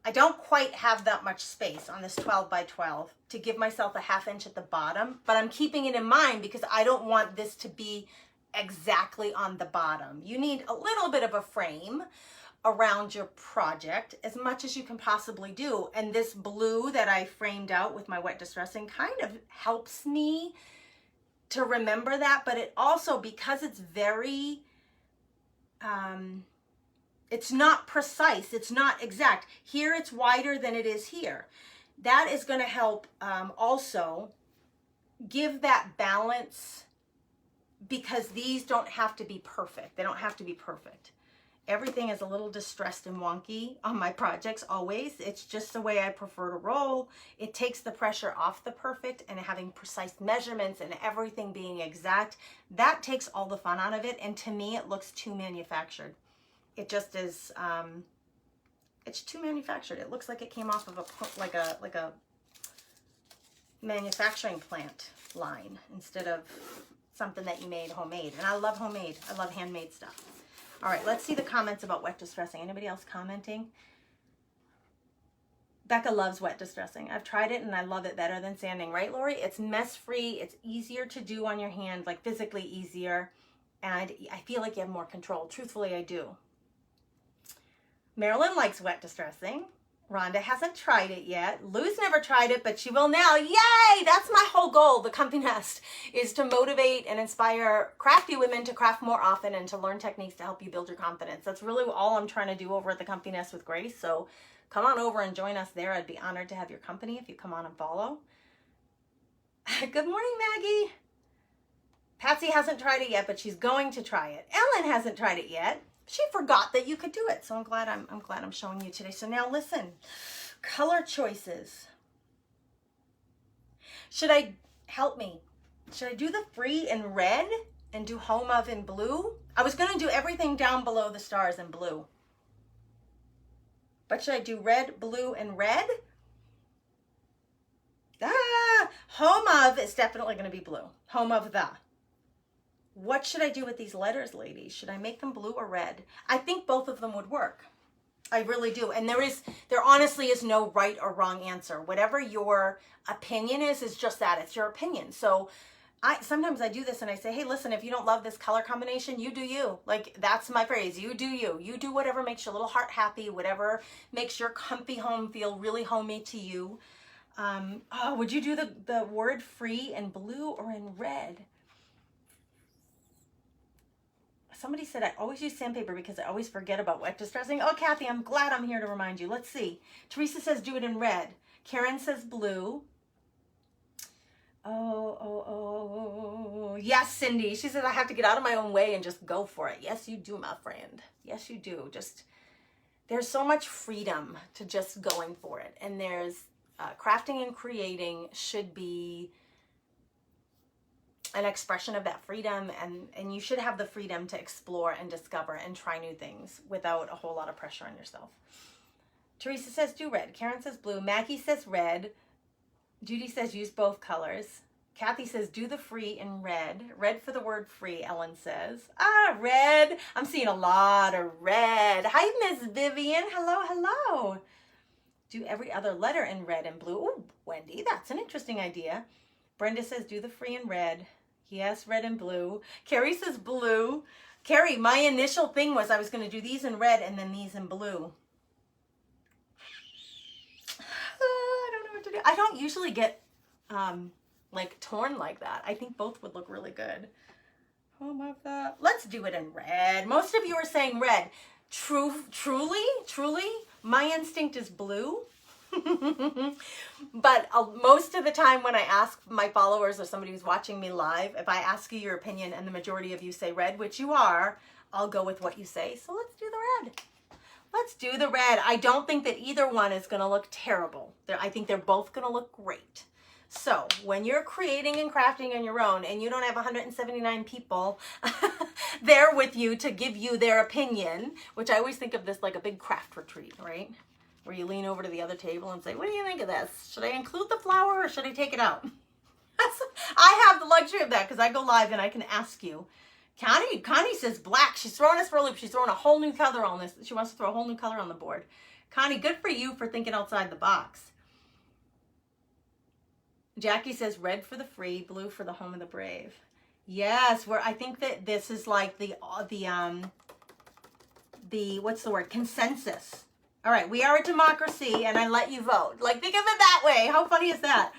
I don't quite have that much space on this 12 by 12 to give myself a ½ inch at the bottom, but I'm keeping it in mind because I don't want this to be exactly on the bottom. You need a little bit of a frame around your project, as much as you can possibly do. And this blue that I framed out with my wet distressing kind of helps me to remember that, but it also, because it's very, it's not precise, it's not exact. Here it's wider than it is here. That is going to help also give that balance, because these don't have to be perfect. They don't have to be perfect. Everything is a little distressed and wonky on my projects always. It's just the way I prefer to roll. It takes the pressure off the perfect, and having precise measurements and everything being exact, that takes all the fun out of it. And to me, it looks too manufactured. It just is, it's too manufactured. It looks like it came off of like a manufacturing plant line instead of something that you made homemade. And I love homemade. I love handmade stuff. All right, let's see the comments about wet distressing. Anybody else commenting? Becca loves wet distressing. I've tried it and I love it better than sanding, right, Lori? It's mess-free. It's easier to do on your hand, like physically easier. And I feel like you have more control. Truthfully, I do. Marilyn likes wet distressing. Rhonda hasn't tried it yet. Lou's never tried it, but she will now. Yay! That's my whole goal. The Comfy Nest is to motivate and inspire crafty women to craft more often and to learn techniques to help you build your confidence. That's really all I'm trying to do over at the Comfy Nest with Grace. So come on over and join us there. I'd be honored to have your company if you come on and follow. Good morning, Maggie. Patsy hasn't tried it yet, but she's going to try it. Ellen hasn't tried it yet. She forgot that you could do it, so I'm glad I'm showing you today. So now listen, color choices. Should I do the free in red and do home of in blue? I was going to do everything down below the stars in blue, but should I do red, blue, and red? Home of is definitely going to be blue. Home of the. What should I do with these letters, ladies? Should I make them blue or red? I think both of them would work. I really do. And there honestly is no right or wrong answer. Whatever your opinion is just that. It's your opinion. So sometimes I do this and I say, hey, listen, if you don't love this color combination, you do you. Like, that's my phrase. You do you. You do whatever makes your little heart happy, whatever makes your comfy home feel really homey to you. Oh, would you do the word free in blue or in red? Somebody said I always use sandpaper because I always forget about wet distressing. Oh, Kathy, I'm glad I'm here to remind you. Let's see. Teresa says do it in red. Karen says blue. Oh, yes, Cindy. She says I have to get out of my own way and just go for it. Yes, you do, my friend. Yes, you do. There's so much freedom to just going for it. And there's crafting and creating should be an expression of that freedom, and you should have the freedom to explore and discover and try new things without a whole lot of pressure on yourself. Teresa says do red. Karen says blue. Maggie says red. Judy says use both colors. Kathy says do the free in red. Red for the word free, Ellen says. Red. I'm seeing a lot of red. Hi, Miss Vivian. Hello, hello. Do every other letter in red and blue. Ooh, Wendy, that's an interesting idea. Brenda says do the free in red. Yes, red and blue. Carrie says blue. Carrie, my initial thing was I was going to do these in red and then these in blue. I don't know what to do. I don't usually get like torn like that. I think both would look really good. Oh my God. Let's do it in red. Most of you are saying red. Truly, my instinct is blue. But most of the time when I ask my followers or somebody who's watching me live, if I ask you your opinion and the majority of you say red, which you are, I'll go with what you say. So let's do the red. Let's do the red. I don't think that either one is going to look terrible. I think they're both going to look great. So when you're creating and crafting on your own and you don't have 179 people there with you to give you their opinion, which I always think of this like a big craft retreat, right? Where you lean over to the other table and say, what do you think of this? Should I include the flower or should I take it out? I have the luxury of that because I go live and I can ask you. Connie says black. She's throwing us for a loop. She's throwing a whole new color on this. She wants to throw a whole new color on the board. Connie, good for you for thinking outside the box. Jackie says red for the free, blue for the home of the brave. Yes, I think that this is like the what's the word? Consensus. All right, we are a democracy and I let you vote. Like, think of it that way. How funny is that?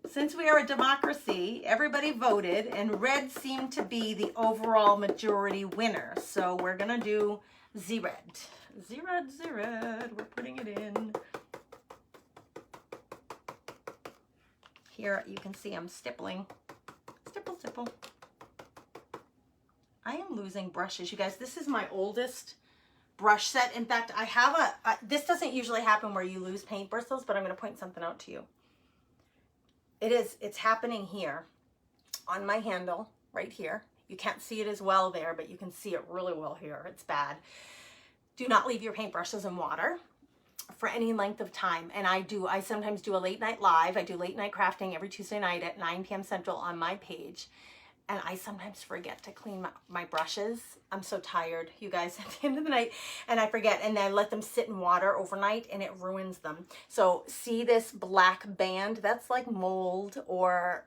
Since we are a democracy, everybody voted and red seemed to be the overall majority winner. So we're going to do Z-red. Z-red, Z-red. We're putting it in. Here you can see I'm stippling. Stipple, stipple. I am losing brushes, you guys. This is my oldest brush set. In fact, I have this doesn't usually happen where you lose paint bristles, but I'm going to point something out to you. It's happening here on my handle right here. You can't see it as well there, but you can see it really well here. It's bad. Do not leave your paintbrushes in water for any length of time. And I sometimes do a late night live. I do late night crafting every Tuesday night at 9 p.m. Central on my page. And I sometimes forget to clean my brushes. I'm so tired, you guys, at the end of the night. And I forget, and I let them sit in water overnight, and it ruins them. So see this black band? That's like mold or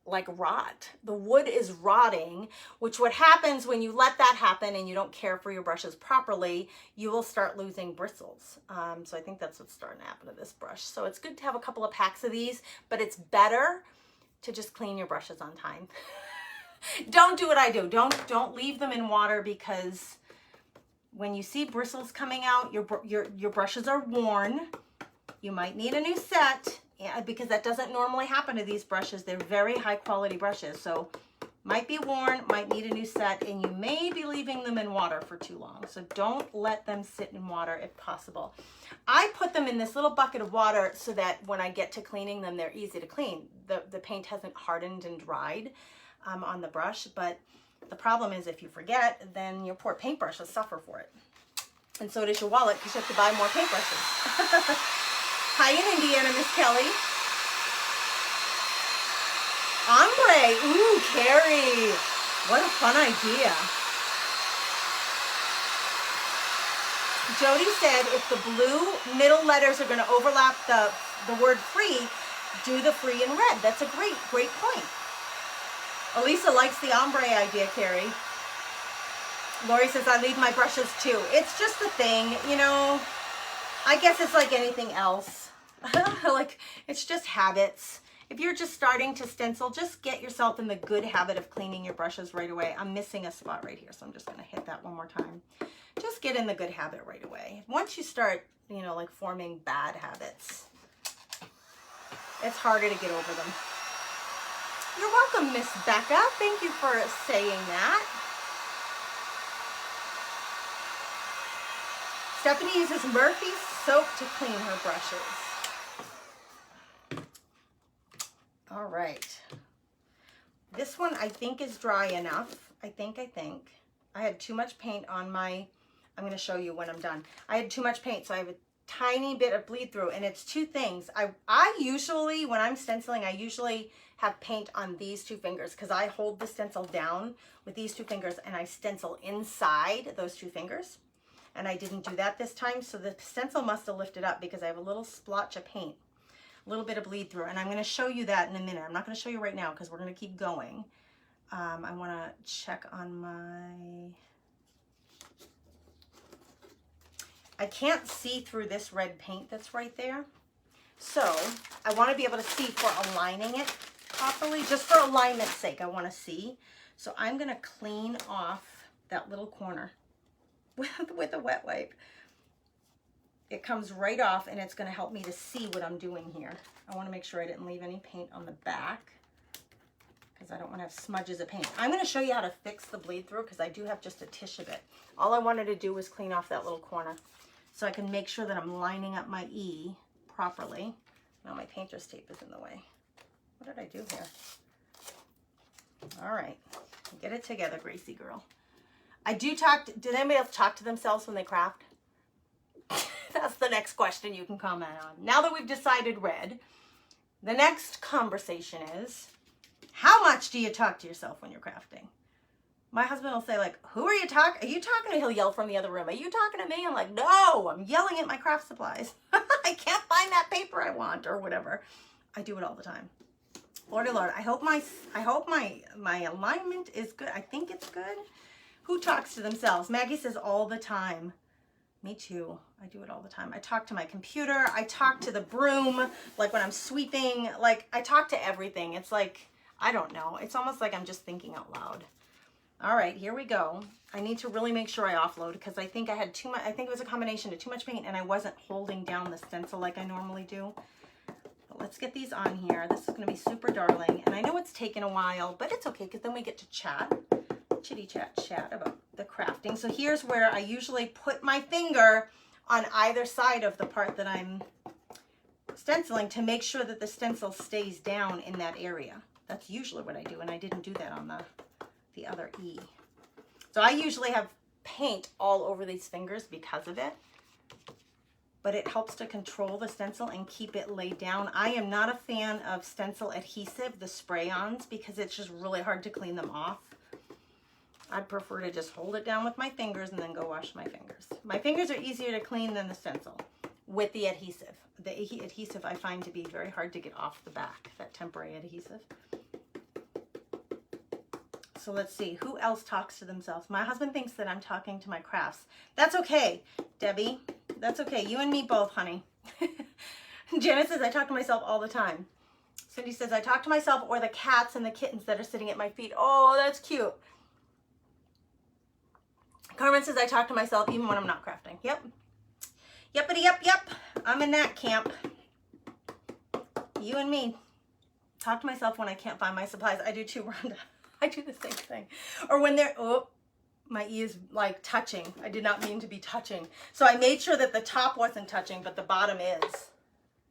like rot. The wood is rotting, which what happens when you let that happen and you don't care for your brushes properly, you will start losing bristles. So I think that's what's starting to happen to this brush. So it's good to have a couple of packs of these, but it's better to just clean your brushes on time. Don't do what I do. Don't leave them in water, because when you see bristles coming out, your brushes are worn. You might need a new set, because that doesn't normally happen to these brushes. They're very high quality brushes, so might be worn, might need a new set, and you may be leaving them in water for too long. So don't let them sit in water if possible. I put them in this little bucket of water so that when I get to cleaning them, they're easy to clean. The paint hasn't hardened and dried on the brush, but the problem is if you forget, then your poor paintbrushes suffer for it. And so does your wallet, because you have to buy more paintbrushes. Hi in Indiana, Miss Kelly. Ombre. Ooh, Carrie. What a fun idea. Jody said if the blue middle letters are going to overlap the word free, do the free in red. That's a great point. Elisa likes the ombre idea, Carrie. Lori says, I leave my brushes too. It's just a thing, you know. I guess it's like anything else. Like, it's just habits. If you're just starting to stencil, just get yourself in the good habit of cleaning your brushes right away. I'm missing a spot right here, so I'm just going to hit that one more time. Just get in the good habit right away. Once you start, you know, like forming bad habits, it's harder to get over them. You're welcome, Miss Becca. Thank you for saying that. Stephanie uses Murphy's soap to clean her brushes. All right. This one I think is dry enough. I think. I had too much paint on my, I'm going to show you when I'm done. I had too much paint, so I have a tiny bit of bleed through, and it's two things. I usually, when I'm stenciling, I usually have paint on these two fingers because I hold the stencil down with these two fingers and I stencil inside those two fingers. And I didn't do that this time, so the stencil must have lifted up because I have a little splotch of paint, a little bit of bleed through, and I'm going to show you that in a minute. I'm not going to show you right now because we're going to keep going. I want to check on my... I can't see through this red paint that's right there, so I want to be able to see for aligning it properly. Just for alignment's sake, I want to see. So I'm going to clean off that little corner with a wet wipe. It comes right off, and it's going to help me to see what I'm doing here. I want to make sure I didn't leave any paint on the back because I don't want to have smudges of paint. I'm going to show you how to fix the bleed through because I do have just a tish of it. All I wanted to do was clean off that little corner so I can make sure that I'm lining up my E properly. Now my painter's tape is in the way. What did I do here? All right, get it together, Gracie girl. I do talk, did anybody else talk to themselves when they craft? That's the next question you can comment on. Now that we've decided red, the next conversation is, how much do you talk to yourself when you're crafting? My husband will say, like, who are you talking? Are you talking to? He'll yell from the other room. Are you talking to me? I'm like, no, I'm yelling at my craft supplies. I can't find that paper I want or whatever. I do it all the time. Lordy Lord, I hope my alignment is good. I think it's good. Who talks to themselves? Maggie says all the time. Me too. I do it all the time. I talk to my computer. I talk to the broom, like when I'm sweeping. Like, I talk to everything. It's like, I don't know. It's almost like I'm just thinking out loud. All right, here we go. I need to really make sure I offload because I think I had too much. I think it was a combination of too much paint and I wasn't holding down the stencil like I normally do. But let's get these on here. This is going to be super darling. And I know it's taken a while, but it's okay because then we get to chat. Chitty chat about the crafting. So here's where I usually put my finger on either side of the part that I'm stenciling to make sure that the stencil stays down in that area. That's usually what I do, and I didn't do that on the other E. So I usually have paint all over these fingers because of it, but it helps to control the stencil and keep it laid down. I am not a fan of stencil adhesive, the spray-ons, because it's just really hard to clean them off. I'd prefer to just hold it down with my fingers and then go wash my fingers. My fingers are easier to clean than the stencil with the adhesive. The adhesive I find to be very hard to get off the back, that temporary adhesive. So let's see, who else talks to themselves? My husband thinks that I'm talking to my crafts. That's okay, Debbie. That's okay. You and me both, honey. Janet says, I talk to myself all the time. Cindy says, I talk to myself or the cats and the kittens that are sitting at my feet. Oh, that's cute. Carmen says, I talk to myself even when I'm not crafting. Yep. Yepity yep. I'm in that camp. You and me. Talk to myself when I can't find my supplies. I do too, Rhonda. I do the same thing. Or when they're, oh, my E is like touching. I did not mean to be touching. So I made sure that the top wasn't touching, but the bottom is.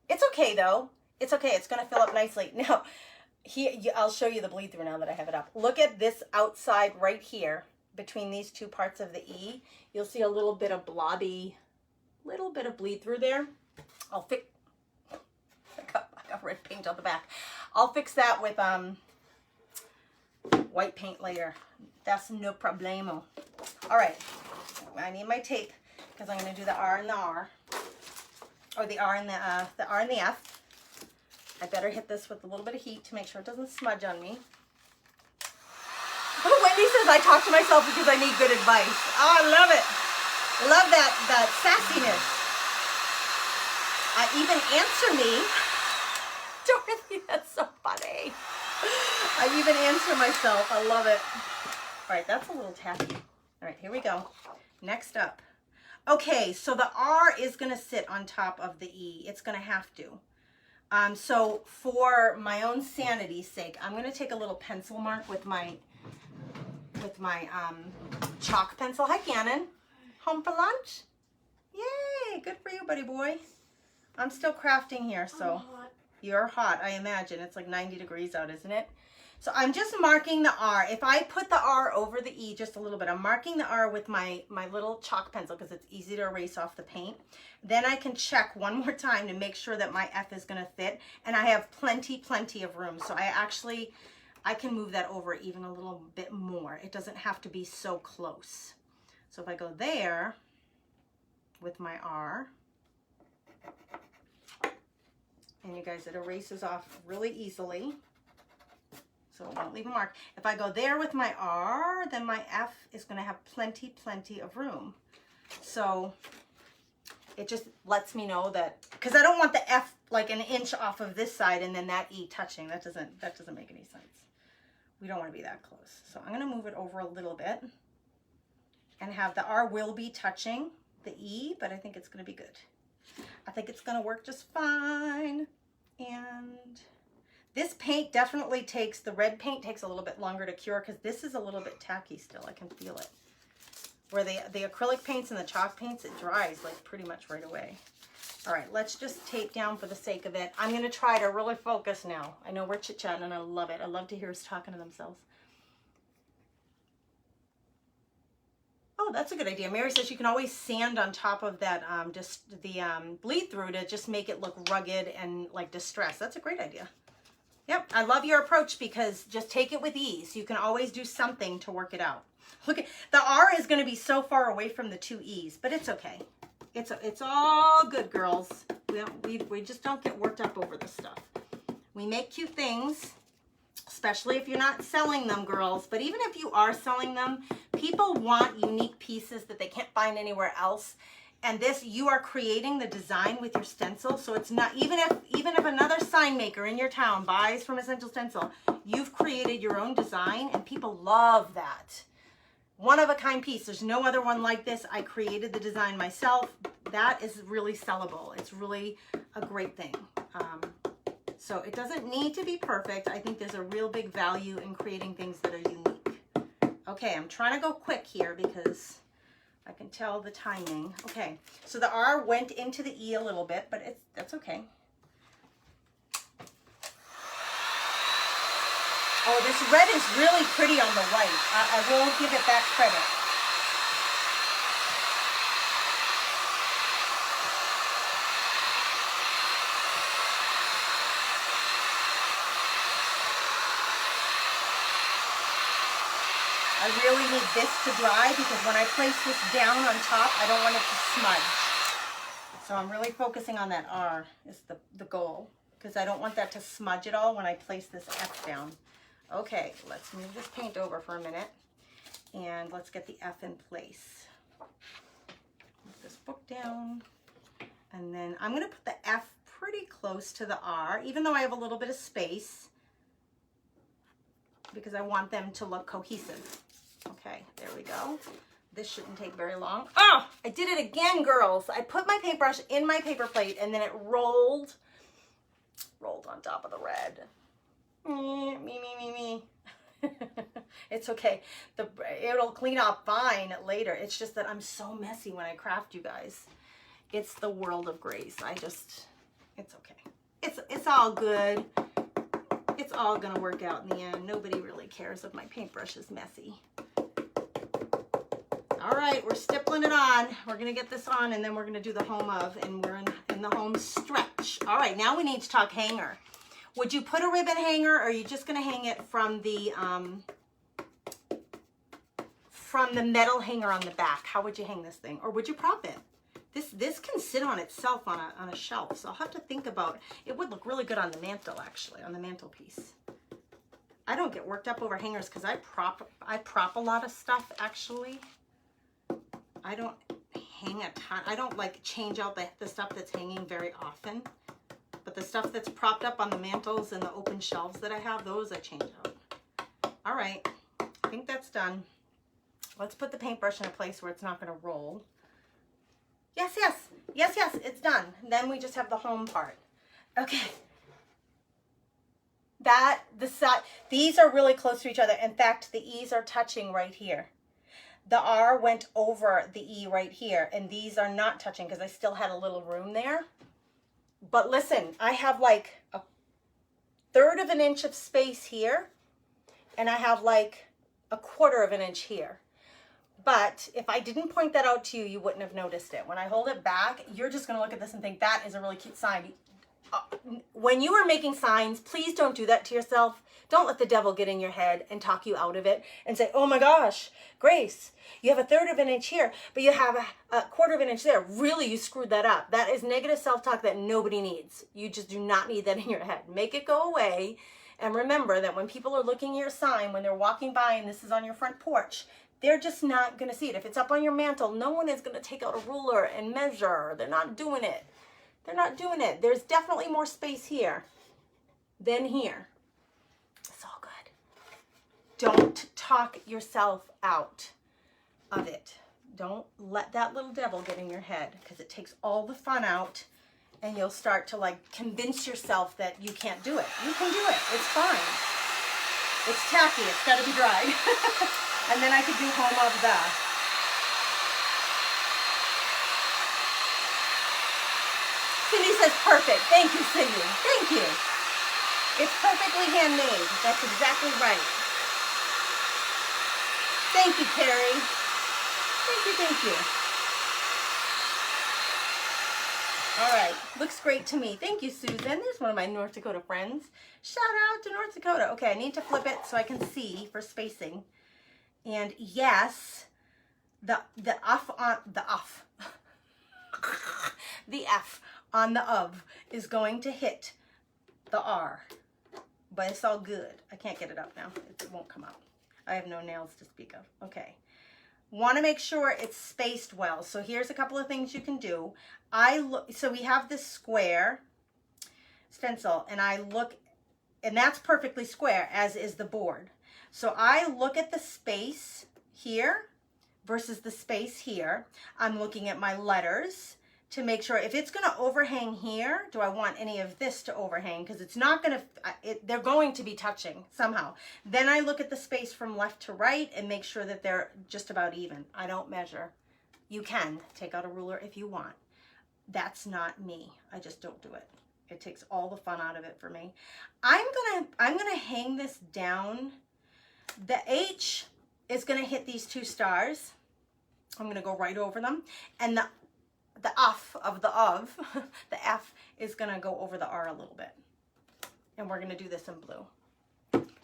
It's okay though. It's okay. It's going to fill up nicely. Now, I'll show you the bleed through now that I have it up. Look at this outside right here between these two parts of the E. You'll see a little bit of blobby, little bit of bleed through there. I'll fix, I got red paint on the back. I'll fix that with white paint layer. That's no problemo. All right, I need my tape. because I'm going to do the R and the R, or the R and the R and the F. I better hit this with a little bit of heat to make sure it doesn't smudge on me. Oh, Wendy says I talk to myself because I need good advice. Oh, I love it. Love that sassiness. Even answer me. Dorothy, that's so funny. I even answer myself. I love it. All right, that's a little tacky. All right, here we go. Next up. Okay, so the R is going to sit on top of the E. It's going to have to. So for my own sanity's sake, I'm going to take a little pencil mark with my chalk pencil. Hi, Gannon. Home for lunch? Yay, good for you, buddy boy. I'm still crafting here, so you're hot, I imagine. It's like 90 degrees out, isn't it? So I'm just marking the R. If I put the R over the E just a little bit, I'm marking the R with my little chalk pencil because it's easy to erase off the paint. Then I can check one more time to make sure that my F is going to fit. And I have plenty of room. So I can move that over even a little bit more. It doesn't have to be so close. So if I go there with my R, and you guys, it erases off really easily. So it won't leave a mark. If I go there with my R, then my F is going to have plenty of room. So it just lets me know that, because I don't want the F like an inch off of this side and then that E touching. That doesn't make any sense. We don't want to be that close. So I'm going to move it over a little bit and have the R will be touching the E, but I think it's going to be good. I think it's going to work just fine. And this paint definitely takes, the red paint takes a little bit longer to cure because this is a little bit tacky still. I can feel it. Where the acrylic paints and the chalk paints, it dries like pretty much right away. All right, let's just tape down for the sake of it. I'm going to try to really focus now. I know we're chit-chatting and I love it. I love to hear us talking to themselves. Oh, that's a good idea. Mary says you can always sand on top of that, just the bleed through to just make it look rugged and like distressed. That's a great idea. Yep, I love your approach because just take it with ease. You can always do something to work it out. Look at the R is going to be so far away from the two E's, but it's okay. It's all good, girls. We just don't get worked up over this stuff. We make cute things, especially if you're not selling them, girls. But even if you are selling them, people want unique pieces that they can't find anywhere else. And this, you are creating the design with your stencil. So it's not, even if another sign maker in your town buys from Essential Stencil, you've created your own design and people love that. One of a kind piece. There's no other one like this. I created the design myself. That is really sellable. It's really a great thing. So it doesn't need to be perfect. I think there's a real big value in creating things that are unique. Okay, I'm trying to go quick here because I can tell the timing. Okay, so the R went into the E a little bit, but that's okay. Oh, this red is really pretty on the white. I will give it that credit. I really need this to dry because when I place this down on top, I don't want it to smudge. So I'm really focusing on that R is the goal because I don't want that to smudge at all when I place this F down. Okay, let's move this paint over for a minute and let's get the F in place. Move this book down and then I'm going to put the F pretty close to the R, even though I have a little bit of space because I want them to look cohesive. Okay, there we go. This shouldn't take very long. Oh, I did it again, girls. I put my paintbrush in my paper plate and then it rolled on top of the red. Me. It's okay. It'll clean up fine later. It's just that I'm so messy when I craft, you guys. It's the world of Grace. It's okay. It's all good. It's all gonna work out in the end. Nobody really cares if my paintbrush is messy. All right, we're stippling it on. We're gonna get this on and then we're gonna do the home of, and we're in the home stretch. All right, now we need to talk hanger. Would you put a ribbon hanger or are you just gonna hang it from from the metal hanger on the back. How would you hang this thing? Or would you prop it? This can sit on itself on a shelf, so I'll have to think about, it would look really good on the mantle, actually, on the mantelpiece. I don't get worked up over hangers because I prop a lot of stuff, actually. I don't hang a ton. I don't like change out the stuff that's hanging very often, but the stuff that's propped up on the mantles and the open shelves that I have, those I change out. All right, I think that's done. Let's put the paintbrush in a place where it's not going to roll. Yes, yes, yes, yes, it's done. Then we just have the home part. Okay. These are really close to each other. In fact, the E's are touching right here. The R went over the E right here, and these are not touching because I still had a little room there. But listen, I have like a 1/3 of an inch of space here, and I have like a 1/4 of an inch here. But if I didn't point that out to you, you wouldn't have noticed it. When I hold it back, you're just going to look at this and think, that is a really cute sign. When you are making signs, please don't do that to yourself. Don't let the devil get in your head and talk you out of it and say, oh my gosh, Grace, you have a 1/3 of an inch here, but you have a 1/4 of an inch there. Really, you screwed that up. That is negative self-talk that nobody needs. You just do not need that in your head. Make it go away. And remember that when people are looking at your sign, when they're walking by and this is on your front porch, they're just not going to see it. If it's up on your mantle, no one is going to take out a ruler and measure. They're not doing it. They're not doing it. There's definitely more space here than here. It's all good. Don't talk yourself out of it. Don't let that little devil get in your head, because it takes all the fun out, and you'll start to like convince yourself that you can't do it. You can do it. It's fine. It's tacky. It's got to be dried. And then I could do home of the. Cindy says perfect. Thank you, Cindy. Thank you. It's perfectly handmade. That's exactly right. Thank you, Carrie. Thank you, thank you. All right, looks great to me. Thank you, Susan. There's one of my North Dakota friends. Shout out to North Dakota. Okay, I need to flip it so I can see for spacing. And yes, the F on the of is going to hit the R, but it's all good. I can't get it up now. It won't come out. I have no nails to speak of. Okay. Want to make sure it's spaced well. So here's a couple of things you can do. So we have this square stencil, and and that's perfectly square, as is the board. So I look at the space here versus the space here. I'm looking at my letters to make sure if it's going to overhang here, do I want any of this to overhang? Because it's not going to, they're going to be touching somehow. Then I look at the space from left to right and make sure that they're just about even. I don't measure. You can take out a ruler if you want. That's not me. I just don't do it. It takes all the fun out of it for me. I'm gonna hang this down. The H is going to hit these two stars. I'm going to go right over them. And the F of the the F is going to go over the R a little bit. And we're going to do this in blue.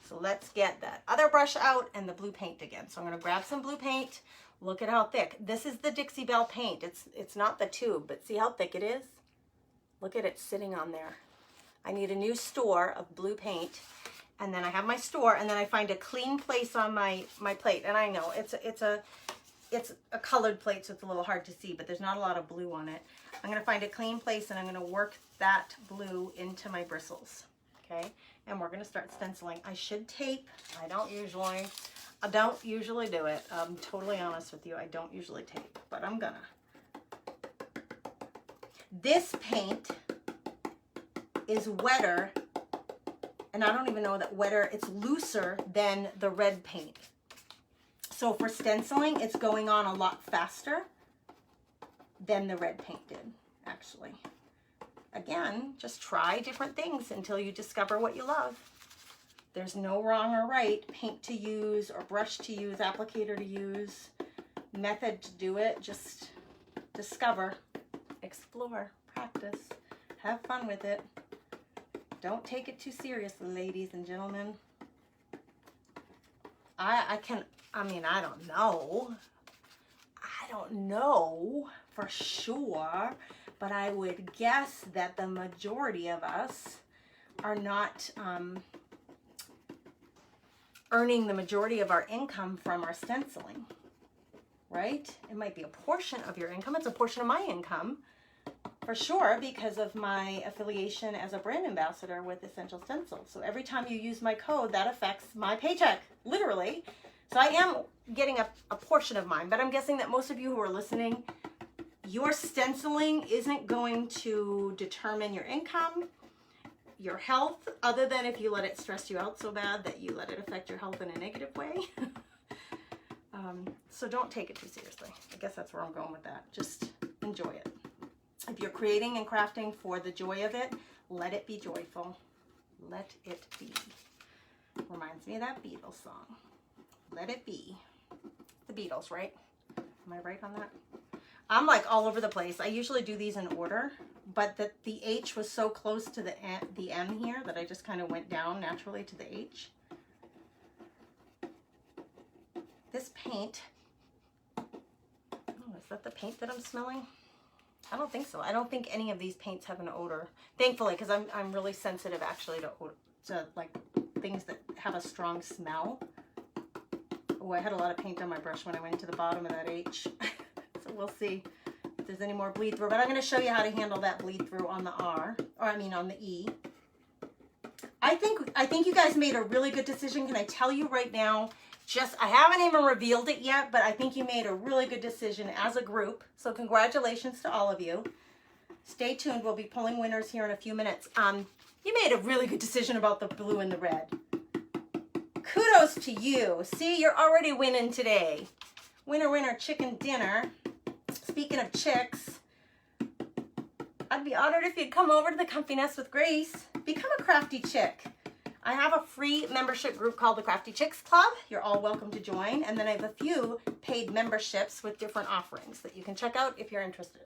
So let's get that other brush out and the blue paint again. So I'm going to grab some blue paint. Look at how thick. This is the Dixie Belle paint. It's not the tube, but see how thick it is? Look at it sitting on there. I need a new store of blue paint. And then I have my store, and then I find a clean place on my plate. And I know it's a colored plate, so it's a little hard to see, but there's not a lot of blue on it. I'm going to find a clean place, and I'm going to work that blue into my bristles. Okay, and we're going to start stenciling. I should tape. I don't usually do it. I'm totally honest with you. I don't usually tape, but I'm gonna. This paint is wetter. And I don't even know that wetter, it's looser than the red paint. So for stenciling, it's going on a lot faster than the red paint did, actually. Again, just try different things until you discover what you love. There's no wrong or right paint to use or brush to use, applicator to use, method to do it. Just discover, explore, practice, have fun with it. Don't take it too seriously, ladies and gentlemen. I mean, I don't know. I don't know for sure, but I would guess that the majority of us are not earning the majority of our income from our stenciling, right? It might be a portion of your income. It's a portion of my income for sure because of my affiliation as a brand ambassador with Essential Stencils. So every time you use my code, that affects my paycheck, literally. So I am getting a portion of mine, but I'm guessing that most of you who are listening, your stenciling isn't going to determine your income, your health, other than if you let it stress you out so bad that you let it affect your health in a negative way. So don't take it too seriously. I guess that's where I'm going with that. Just enjoy it. If you're creating and crafting for the joy of it, let it be joyful. Let it be. Reminds me of that Beatles song. Let it be. The Beatles, right? Am I right on that? I'm like all over the place. I usually do these in order, but the H was so close to the M here that I just kind of went down naturally to the H. This paint, oh, is that the paint that I'm smelling? I don't think so. I don't think any of these paints have an odor. Thankfully, because I'm really sensitive actually to like things that have a strong smell. Oh, I had a lot of paint on my brush when I went to the bottom of that H. So we'll see if there's any more bleed through. But I'm going to show you how to handle that bleed through on the R, or I mean on the E. I think you guys made a really good decision. Can I tell you right now? I haven't even revealed it yet, but I think you made a really good decision as a group. So congratulations to all of you. Stay tuned. We'll be pulling winners here in a few minutes. You made a really good decision about the blue and the red. Kudos to you. See, you're already winning today. Winner, winner, chicken dinner. Speaking of chicks, I'd be honored if you'd come over to the Comfy Nest with Grace. Become a crafty chick. I have a free membership group called the Crafty Chicks Club. You're all welcome to join. And then I have a few paid memberships with different offerings that you can check out if you're interested.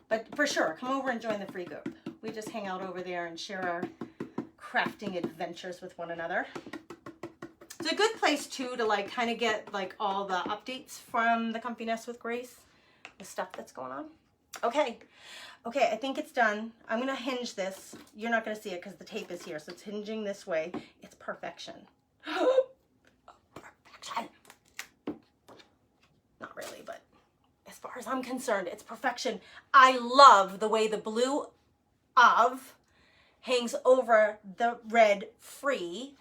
But for sure, come over and join the free group. We just hang out over there and share our crafting adventures with one another. It's a good place too to like kind of get like all the updates from the Comfy Nest with Grace, the stuff that's going on. Okay, I think it's done. I'm gonna hinge this. You're not gonna see it because the tape is here, so it's hinging this way. It's perfection. Perfection. Not really, but as far as I'm concerned, it's perfection. I love the way the blue of hangs over the red free.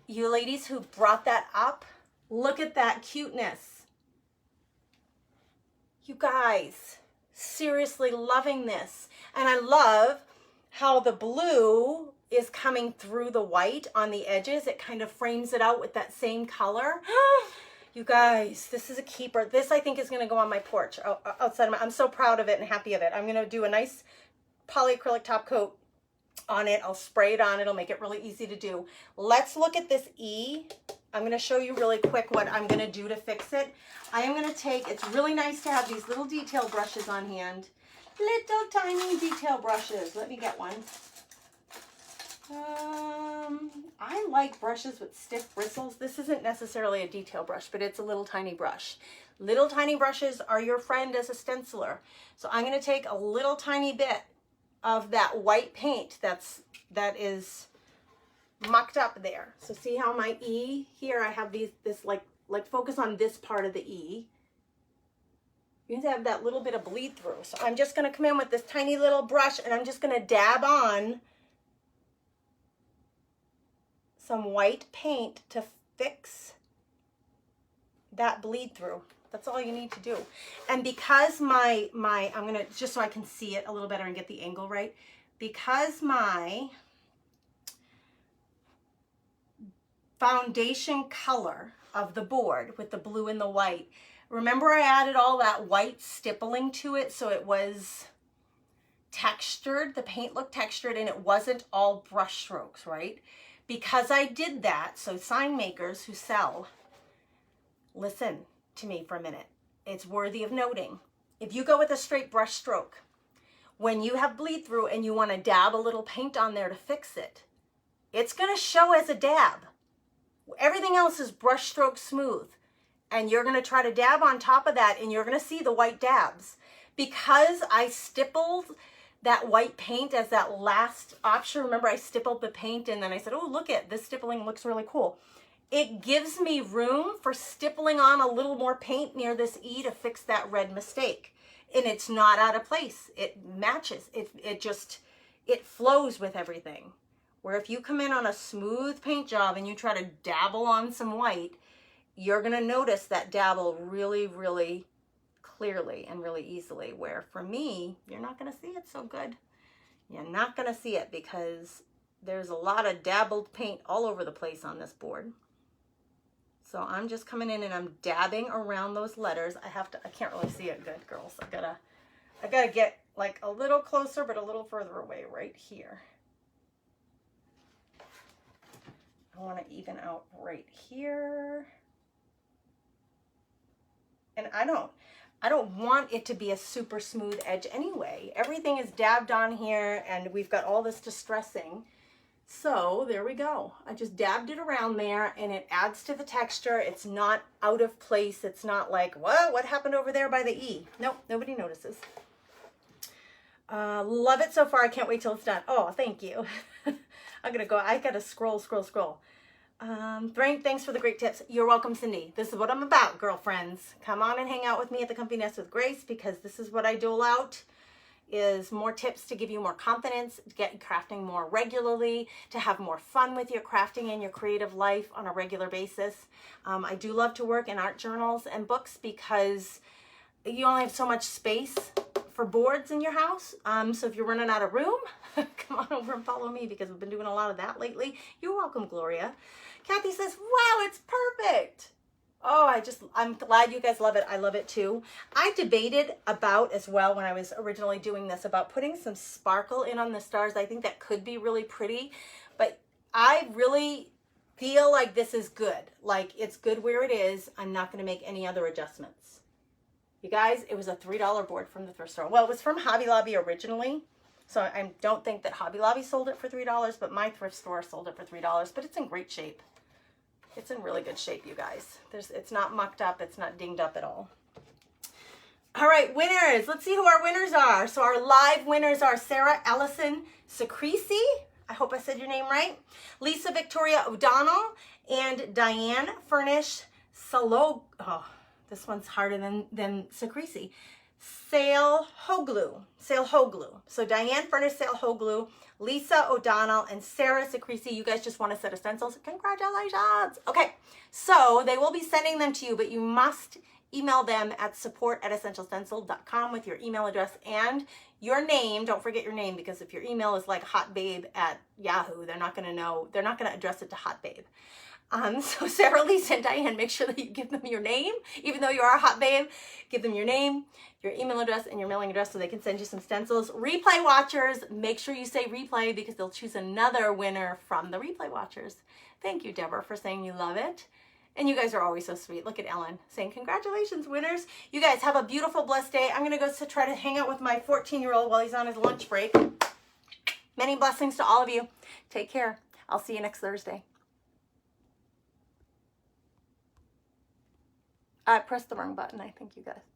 You ladies who brought that up, look at that cuteness. You guys, seriously loving this. And I love how the blue is coming through the white on the edges. It kind of frames it out with that same color. You guys, this is a keeper. This I think is going to go on my porch outside of I'm so proud of it and happy of it. I'm going to do a nice polyacrylic top coat on it. I'll spray it on. It'll make it really easy to do. Let's look at this E. I'm going to show you really quick what I'm going to do to fix it. I am going to take, it's really nice to have these little detail brushes on hand. Little tiny detail brushes. Let me get one. I like brushes with stiff bristles. This isn't necessarily a detail brush, but it's a little tiny brush. Little tiny brushes are your friend as a stenciler. So I'm going to take a little tiny bit of that white paint that is mucked up there. So see how my E here, I have this like focus on this part of the E. You can have that little bit of bleed through. So I'm just going to come in with this tiny little brush and I'm just going to dab on some white paint to fix that bleed through. That's all you need to do. And because I'm going to, just so I can see it a little better and get the angle right, because my foundation color of the board with the blue and the white, remember I added all that white stippling to it so it was textured, the paint looked textured and it wasn't all brush strokes, right? Because I did that, so sign makers who sell, listen to me for a minute. It's worthy of noting. If you go with a straight brush stroke, when you have bleed through and you want to dab a little paint on there to fix it, it's going to show as a dab. Everything else is brush stroke smooth. and you're going to try to dab on top of that, and you're going to see the white dabs. Because I stippled that white paint as that last option, remember I stippled the paint and then I said, oh, look at this stippling looks really cool. It gives me room for stippling on a little more paint near this E to fix that red mistake. And it's not out of place. It matches. It flows with everything. Where if you come in on a smooth paint job and you try to dabble on some white, you're going to notice that dabble really, really clearly and really easily. Where for me, you're not going to see it so good. You're not going to see it because there's a lot of dabbled paint all over the place on this board. So I'm just coming in and I'm dabbing around those letters. I can't really see it good, girls. I gotta get like a little closer, but a little further away right here. I want to even out right here. And I don't want it to be a super smooth edge anyway. Everything is dabbed on here and we've got all this distressing. So there we go. I just dabbed it around there and it adds to the texture. It's not out of place. It's not like, what happened over there by the E? Nope, nobody notices. Love it so far. I can't wait till it's done. Oh, thank you. I gotta scroll. Frank, thanks for the great tips. You're welcome, Cindy. This is what I'm about, girlfriends. Come on and hang out with me at the Comfy Nest with Grace, because this is what I dole out. Is more tips to give you more confidence, to get crafting more regularly, to have more fun with your crafting and your creative life on a regular basis. I do love to work in art journals and books because you only have so much space for boards in your house. So if you're running out of room, come on over and follow me because we've been doing a lot of that lately. You're welcome, Gloria. Kathy says, wow, it's perfect. Oh, I'm glad you guys love it. I love it too. I debated about as well when I was originally doing this about putting some sparkle in on the stars. I think that could be really pretty, but I really feel like this is good. Like it's good where it is. I'm not going to make any other adjustments. You guys, it was a $3 board from the thrift store. Well, it was from Hobby Lobby originally. So I don't think that Hobby Lobby sold it for $3, but my thrift store sold it for $3, but it's in great shape. It's in really good shape, you guys. It's not mucked up. It's not dinged up at all. All right, winners. Let's see who our winners are. So our live winners are Sarah Ellison Secresi. I hope I said your name right. Lisa Victoria O'Donnell and Diane Furnish Salo. Oh, this one's harder than Secresi. Sale Hoglu. So Diane Furnish Sale Hoglu, Lisa O'Donnell, and Sarah Secresi. You guys just want a set of stencils? Congratulations. Okay, so they will be sending them to you, but you must email them at support@essentialstencil.com with your email address and your name. Don't forget your name, because if your email is like hotbabe@Yahoo, they're not going to know. They're not going to address it to hotbabe. So Sarah, Lisa, and Diane, make sure that you give them your name. Even though you are a hot babe, give them your name, your email address, and your mailing address so they can send you some stencils. Replay watchers, make sure you say replay because they'll choose another winner from the replay watchers. Thank you, Deborah, for saying you love it. And you guys are always so sweet. Look at Ellen saying, congratulations, winners. You guys have a beautiful, blessed day. I'm going to go to try to hang out with my 14-year-old while he's on his lunch break. Many blessings to all of you. Take care. I'll see you next Thursday. I pressed the wrong button, I think, you guys.